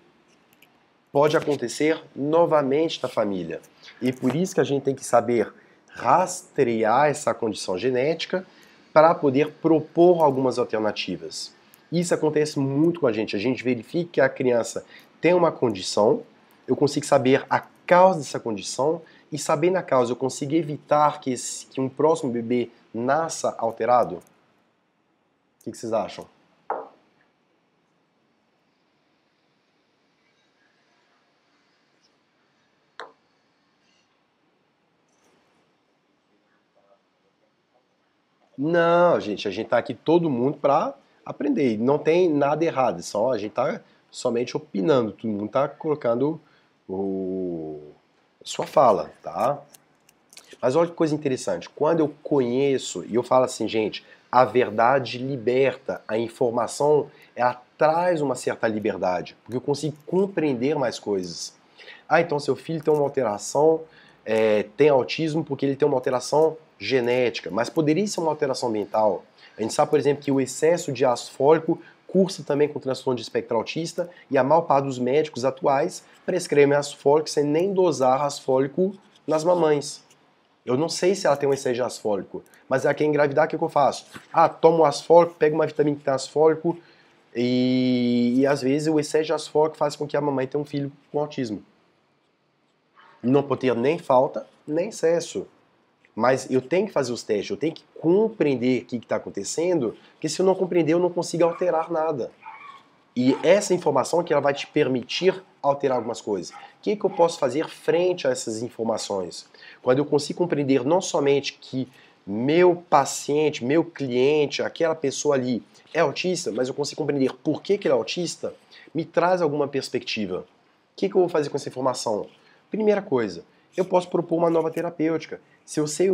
Pode acontecer novamente na família. E por isso que a gente tem que saber rastrear essa condição genética para poder propor algumas alternativas. Isso acontece muito com a gente verifica que a criança tem uma condição, eu consigo saber a causa dessa condição e sabendo a causa eu consigo evitar que um próximo bebê nasça alterado? O que vocês acham? Não, gente, a gente tá aqui todo mundo para aprender. Não tem nada errado, só a gente tá somente opinando, todo mundo tá colocando sua fala, tá? Mas olha que coisa interessante, quando eu conheço e eu falo assim, gente, a verdade liberta, a informação ela traz uma certa liberdade, porque eu consigo compreender mais coisas. Ah, então seu filho tem uma alteração, tem autismo porque ele tem uma alteração genética, mas poderia ser uma alteração mental. A gente sabe, por exemplo, que o excesso de ácido fólico cursa também com transtorno de espectro autista e a maior parte dos médicos atuais prescrevem ácido fólico sem nem dosar ácido fólico nas mamães. Eu não sei se ela tem um excesso de ácido fólico, mas ela quer engravidar, o que eu faço? Ah, tomo ácido fólico, pego uma vitamina que tem ácido fólico e às vezes o excesso de ácido fólico faz com que a mamãe tenha um filho com autismo. Não pode ter nem falta, nem excesso. Mas eu tenho que fazer os testes, eu tenho que compreender o que está acontecendo, porque se eu não compreender, eu não consigo alterar nada. E essa informação que ela vai te permitir alterar algumas coisas. O que eu posso fazer frente a essas informações? Quando eu consigo compreender não somente que meu paciente, meu cliente, aquela pessoa ali é autista, mas eu consigo compreender por que ele é autista, me traz alguma perspectiva. O que eu vou fazer com essa informação? Primeira coisa, eu posso propor uma nova terapêutica. Se eu sei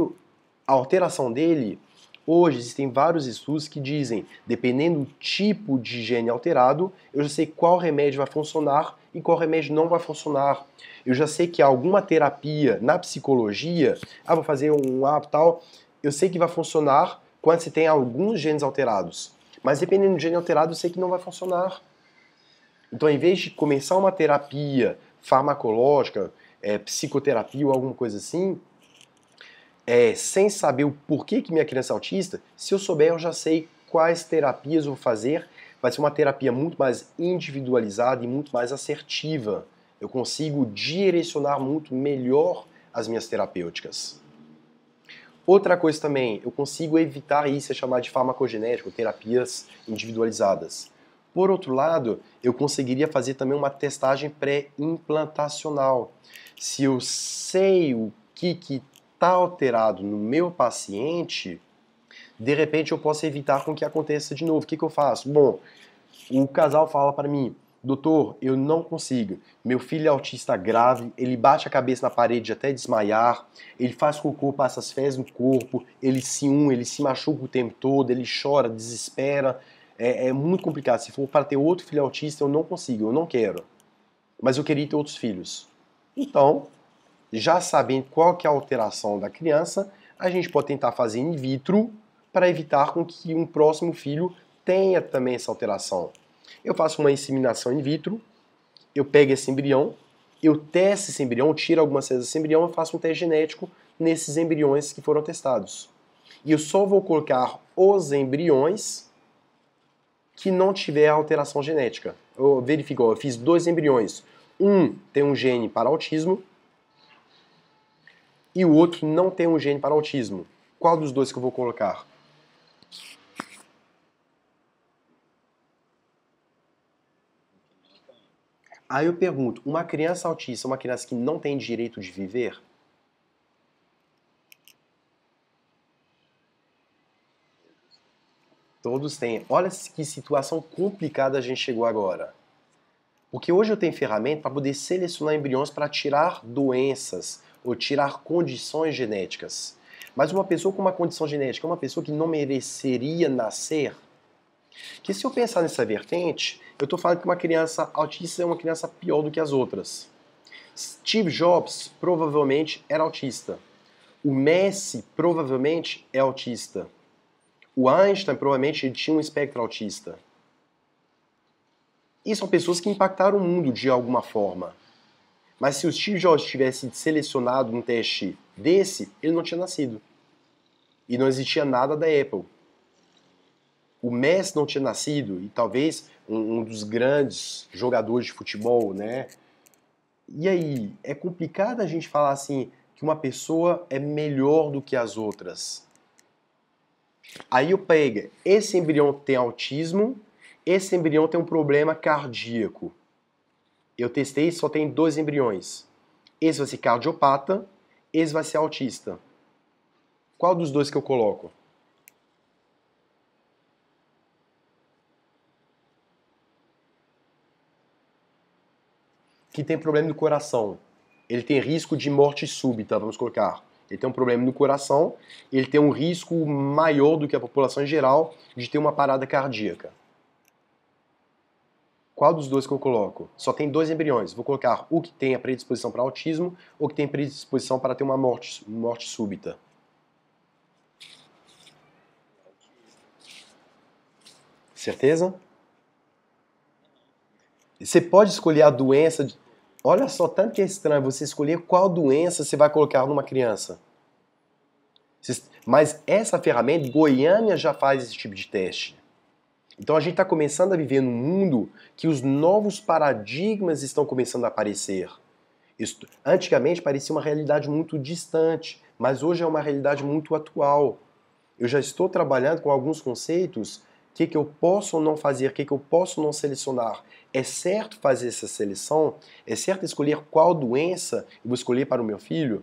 a alteração dele, hoje existem vários estudos que dizem, dependendo do tipo de gene alterado, eu já sei qual remédio vai funcionar e qual remédio não vai funcionar. Eu já sei que alguma terapia na psicologia, vou fazer um app tal, eu sei que vai funcionar quando você tem alguns genes alterados. Mas dependendo do gene alterado, eu sei que não vai funcionar. Então, em vez de começar uma terapia farmacológica, psicoterapia ou alguma coisa assim, sem saber o porquê que minha criança é autista, se eu souber, eu já sei quais terapias eu vou fazer. Vai ser uma terapia muito mais individualizada e muito mais assertiva. Eu consigo direcionar muito melhor as minhas terapêuticas. Outra coisa também, eu consigo evitar isso, é chamar de farmacogenético, terapias individualizadas. Por outro lado, eu conseguiria fazer também uma testagem pré-implantacional. Se eu sei o que está alterado no meu paciente, de repente eu posso evitar com que aconteça de novo. O que eu faço? Bom, o casal fala para mim, doutor, eu não consigo. Meu filho é autista grave, ele bate a cabeça na parede até desmaiar, ele faz cocô, passa as fezes no corpo, ele se machuca o tempo todo, ele chora, desespera. É muito complicado. Se for para ter outro filho autista, eu não consigo, eu não quero. Mas eu queria ter outros filhos. Então, já sabendo qual que é a alteração da criança, a gente pode tentar fazer in vitro para evitar com que um próximo filho tenha também essa alteração. Eu faço uma inseminação in vitro, eu pego esse embrião, eu testo esse embrião, tiro algumas células desse embrião e faço um teste genético nesses embriões que foram testados. E eu só vou colocar os embriões que não tiver alteração genética. Eu verifico, eu fiz 2 embriões. Um tem um gene para autismo e o outro não tem um gene para autismo. Qual dos dois que eu vou colocar? Aí eu pergunto, uma criança autista é uma criança que não tem direito de viver? Todos têm. Olha que situação complicada a gente chegou agora. Porque hoje eu tenho ferramenta para poder selecionar embriões para tirar doenças ou tirar condições genéticas. Mas uma pessoa com uma condição genética é uma pessoa que não mereceria nascer? Que se eu pensar nessa vertente, eu estou falando que uma criança autista é uma criança pior do que as outras. Steve Jobs provavelmente era autista. O Messi provavelmente é autista. O Einstein provavelmente tinha um espectro autista. E são pessoas que impactaram o mundo de alguma forma. Mas se o Steve Jobs tivesse selecionado um teste desse, ele não tinha nascido. E não existia nada da Apple. O Messi não tinha nascido, e talvez um dos grandes jogadores de futebol, né? E aí, é complicado a gente falar assim que uma pessoa é melhor do que as outras. Aí eu pego, esse embrião tem autismo, esse embrião tem um problema cardíaco. Eu testei, só tem 2 embriões. Esse vai ser cardiopata, esse vai ser autista. Qual dos dois que eu coloco? Que tem problema no coração. Ele tem risco de morte súbita, vamos colocar. Ele tem um problema no coração, ele tem um risco maior do que a população em geral de ter uma parada cardíaca. Qual dos dois que eu coloco? Só tem 2 embriões. Vou colocar o que tem a predisposição para autismo ou que tem predisposição para ter uma morte súbita. Certeza? Você pode escolher a doença. Olha só, tanto que é estranho você escolher qual doença você vai colocar numa criança. Mas essa ferramenta, Goiânia já faz esse tipo de teste. Então a gente está começando a viver num mundo que os novos paradigmas estão começando a aparecer. Antigamente parecia uma realidade muito distante, mas hoje é uma realidade muito atual. Eu já estou trabalhando com alguns conceitos, o que eu posso ou não fazer, o que eu posso ou não selecionar. É certo fazer essa seleção? É certo escolher qual doença eu vou escolher para o meu filho?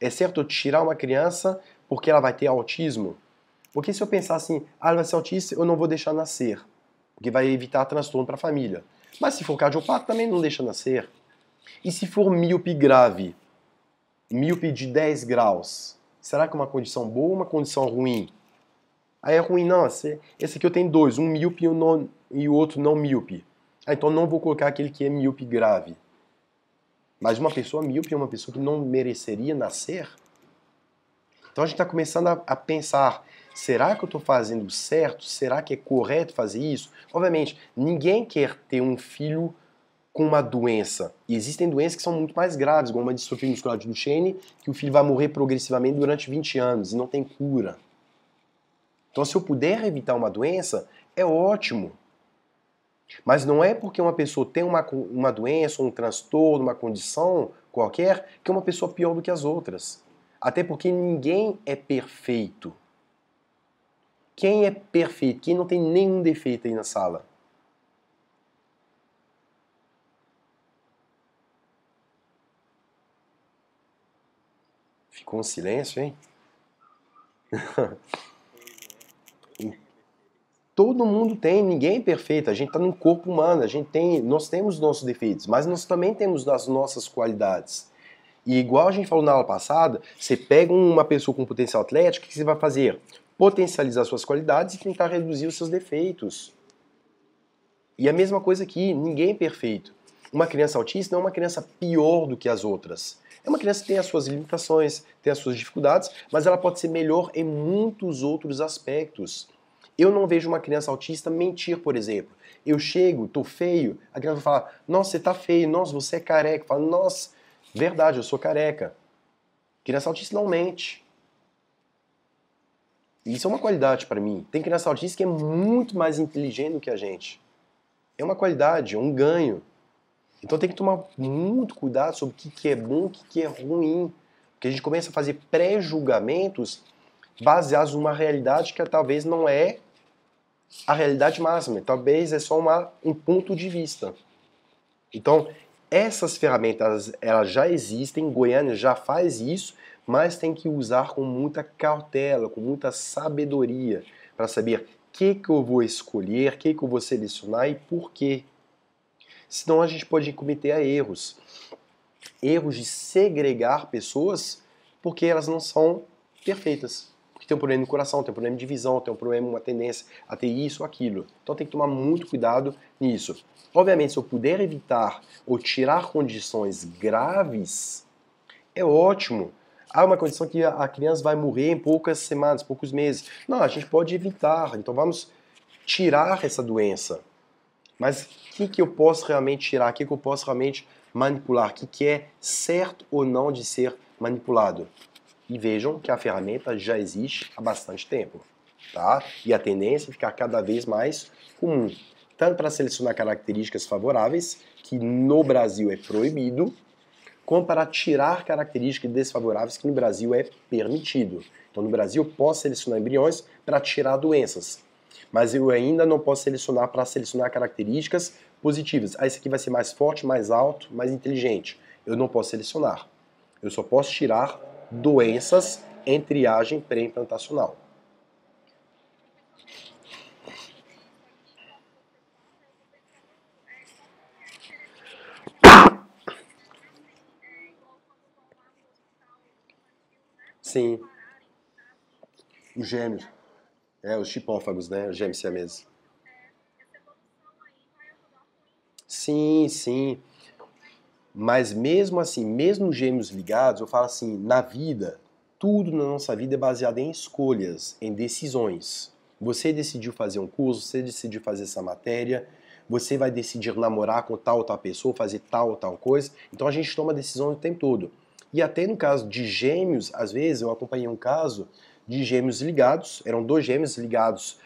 É certo eu tirar uma criança porque ela vai ter autismo? Porque se eu pensar assim, ela vai ser autista, eu não vou deixar nascer, porque vai evitar transtorno para a família. Mas se for cardiopata, também não deixa nascer. E se for míope grave, míope de 10 graus, será que é uma condição boa ou uma condição ruim? Aí é ruim, não, esse aqui eu tenho 2, um míope e o outro não míope. Então não vou colocar aquele que é míope grave. Mas uma pessoa míope é uma pessoa que não mereceria nascer? Então a gente está começando a pensar, será que eu estou fazendo certo? Será que é correto fazer isso? Obviamente, ninguém quer ter um filho com uma doença. E existem doenças que são muito mais graves, como uma distrofia muscular de Duchenne, que o filho vai morrer progressivamente durante 20 anos e não tem cura. Então, se eu puder evitar uma doença, é ótimo. Mas não é porque uma pessoa tem uma doença, um transtorno, uma condição qualquer, que é uma pessoa pior do que as outras. Até porque ninguém é perfeito. Quem é perfeito? Quem não tem nenhum defeito aí na sala? Ficou um silêncio, hein? Todo mundo tem, ninguém é perfeito. A gente está num corpo humano, nós temos nossos defeitos, mas nós também temos as nossas qualidades. E igual a gente falou na aula passada, você pega uma pessoa com potencial atlético, o que você vai fazer? Potencializar suas qualidades e tentar reduzir os seus defeitos. E a mesma coisa aqui, ninguém é perfeito. Uma criança autista não é uma criança pior do que as outras. É uma criança que tem as suas limitações, tem as suas dificuldades, mas ela pode ser melhor em muitos outros aspectos. Eu não vejo uma criança autista mentir, por exemplo. Eu chego, tô feio, a criança vai falar, nossa, você tá feio, nossa, você é careca. Eu falo, nossa, verdade, eu sou careca. Criança autista não mente. Isso é uma qualidade para mim. Tem criança autista que é muito mais inteligente do que a gente. É uma qualidade, é um ganho. Então tem que tomar muito cuidado sobre o que é bom e o que é ruim. Porque a gente começa a fazer pré-julgamentos baseados numa realidade que talvez não é a realidade máxima. Talvez é só um ponto de vista. Então, essas ferramentas elas já existem, Goiânia já faz isso, mas tem que usar com muita cautela, com muita sabedoria, para saber o que eu vou escolher, o que eu vou selecionar e por quê. Senão a gente pode cometer erros. Erros de segregar pessoas porque elas não são perfeitas. Porque tem um problema no coração, tem um problema de visão, tem um problema, uma tendência a ter isso ou aquilo. Então tem que tomar muito cuidado nisso. Obviamente, se eu puder evitar ou tirar condições graves, é ótimo. Há uma condição que a criança vai morrer em poucas semanas, poucos meses. Não, a gente pode evitar. Então vamos tirar essa doença. Mas o que eu posso realmente tirar? O que eu posso realmente manipular? O que é certo ou não de ser manipulado? E vejam que a ferramenta já existe há bastante tempo, tá? E a tendência é ficar cada vez mais comum. Tanto para selecionar características favoráveis, que no Brasil é proibido, como para tirar características desfavoráveis, que no Brasil é permitido. Então no Brasil eu posso selecionar embriões para tirar doenças, mas eu ainda não posso selecionar para selecionar características positivas. Ah, esse aqui vai ser mais forte, mais alto, mais inteligente. Eu não posso selecionar. Eu só posso tirar doenças em triagem pré-implantacional. Sim, os gêmeos. Os chipófagos, né? Os gêmeos siameses. Sim, sim. Mas mesmo assim, mesmo gêmeos ligados, eu falo assim, na vida, tudo na nossa vida é baseado em escolhas, em decisões. Você decidiu fazer um curso, você decidiu fazer essa matéria, você vai decidir namorar com tal ou tal pessoa, fazer tal ou tal coisa. Então a gente toma decisão o tempo todo. E até no caso de gêmeos, às vezes eu acompanhei um caso de gêmeos ligados, eram dois gêmeos ligados,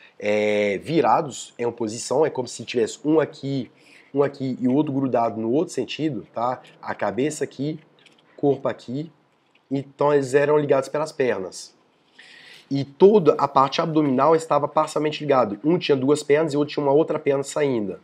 virados em oposição, é como se tivesse um aqui e o outro grudado no outro sentido, tá? A cabeça aqui, corpo aqui, então eles eram ligados pelas pernas. E toda a parte abdominal estava parcialmente ligada. Um tinha duas pernas e o outro tinha uma outra perna saindo.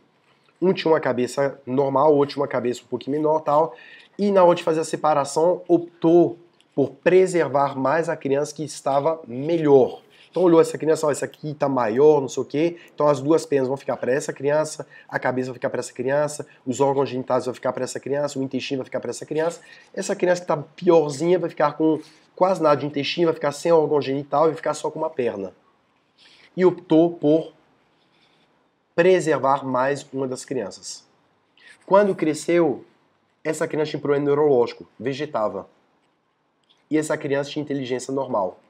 Um tinha uma cabeça normal, o outro tinha uma cabeça um pouquinho menor, tal. E na hora de fazer a separação, optou por preservar mais a criança que estava melhor. Então olhou essa criança, ó, essa aqui tá maior, não sei o quê. Então as duas pernas vão ficar para essa criança, a cabeça vai ficar para essa criança, os órgãos genitais vão ficar para essa criança, o intestino vai ficar para essa criança. Essa criança que tá piorzinha vai ficar com quase nada de intestino, vai ficar sem órgão genital e vai ficar só com uma perna. E optou por preservar mais uma das crianças. Quando cresceu, essa criança tinha problema neurológico, vegetava. E essa criança tinha inteligência normal.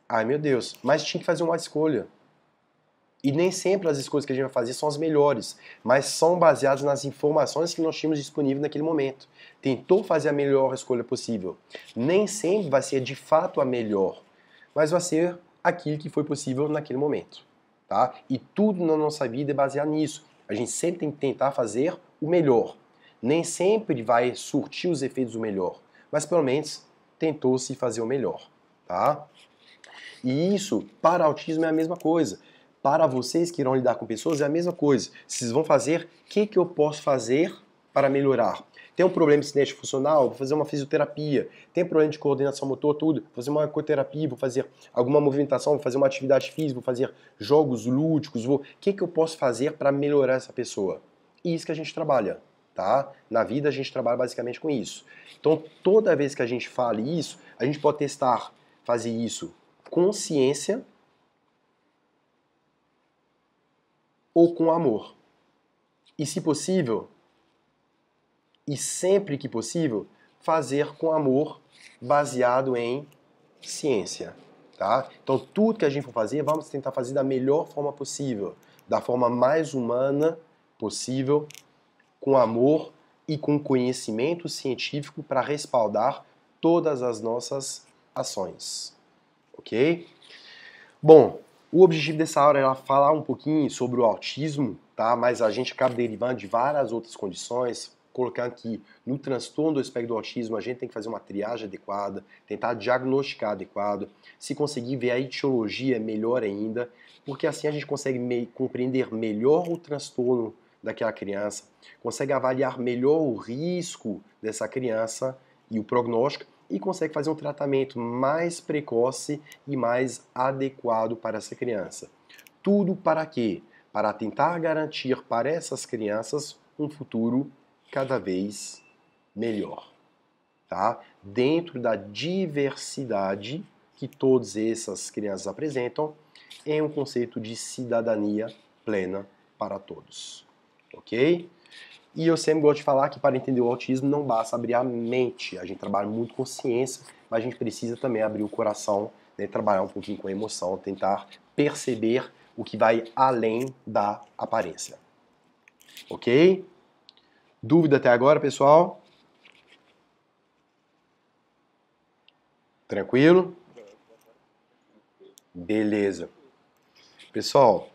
Ai meu Deus, mas tinha que fazer uma escolha. E nem sempre as escolhas que a gente vai fazer são as melhores, mas são baseadas nas informações que nós tínhamos disponível naquele momento. Tentou fazer a melhor escolha possível. Nem sempre vai ser de fato a melhor, mas vai ser aquilo que foi possível naquele momento. Tá? E tudo na nossa vida é baseado nisso. A gente sempre tem que tentar fazer o melhor. Nem sempre vai surtir os efeitos do melhor, mas pelo menos tentou-se fazer o melhor. Tá? E isso, para autismo, é a mesma coisa. Para vocês que irão lidar com pessoas, é a mesma coisa. Vocês vão fazer, o que eu posso fazer para melhorar? Tem um problema de cinética funcional? Vou fazer uma fisioterapia. Tem problema de coordenação motor, tudo? Vou fazer uma ecoterapia, vou fazer alguma movimentação, vou fazer uma atividade física, vou fazer jogos lúdicos. O que eu posso fazer para melhorar essa pessoa? E isso que a gente trabalha, tá? Na vida a gente trabalha basicamente com isso. Então, toda vez que a gente fale isso, a gente pode testar, fazer isso consciência ou com amor. E se possível, e sempre que possível, fazer com amor baseado em ciência, tá? Então tudo que a gente for fazer, vamos tentar fazer da melhor forma possível, da forma mais humana possível, com amor e com conhecimento científico para respaldar todas as nossas ações, ok? Bom, o objetivo dessa aula é falar um pouquinho sobre o autismo, tá? Mas a gente acaba derivando de várias outras condições, colocando que no transtorno do espectro do autismo a gente tem que fazer uma triagem adequada, tentar diagnosticar adequado, se conseguir ver a etiologia melhor ainda, porque assim a gente consegue compreender melhor o transtorno daquela criança, consegue avaliar melhor o risco dessa criança e o prognóstico e consegue fazer um tratamento mais precoce e mais adequado para essa criança. Tudo para quê? Para tentar garantir para essas crianças um futuro cada vez melhor, tá? Dentro da diversidade que todas essas crianças apresentam, em um conceito de cidadania plena para todos, ok? E eu sempre gosto de falar que para entender o autismo não basta abrir a mente, a gente trabalha muito com ciência, mas a gente precisa também abrir o coração, né, trabalhar um pouquinho com a emoção, tentar perceber o que vai além da aparência. Ok? Dúvida até agora, pessoal? Tranquilo? Beleza. Pessoal,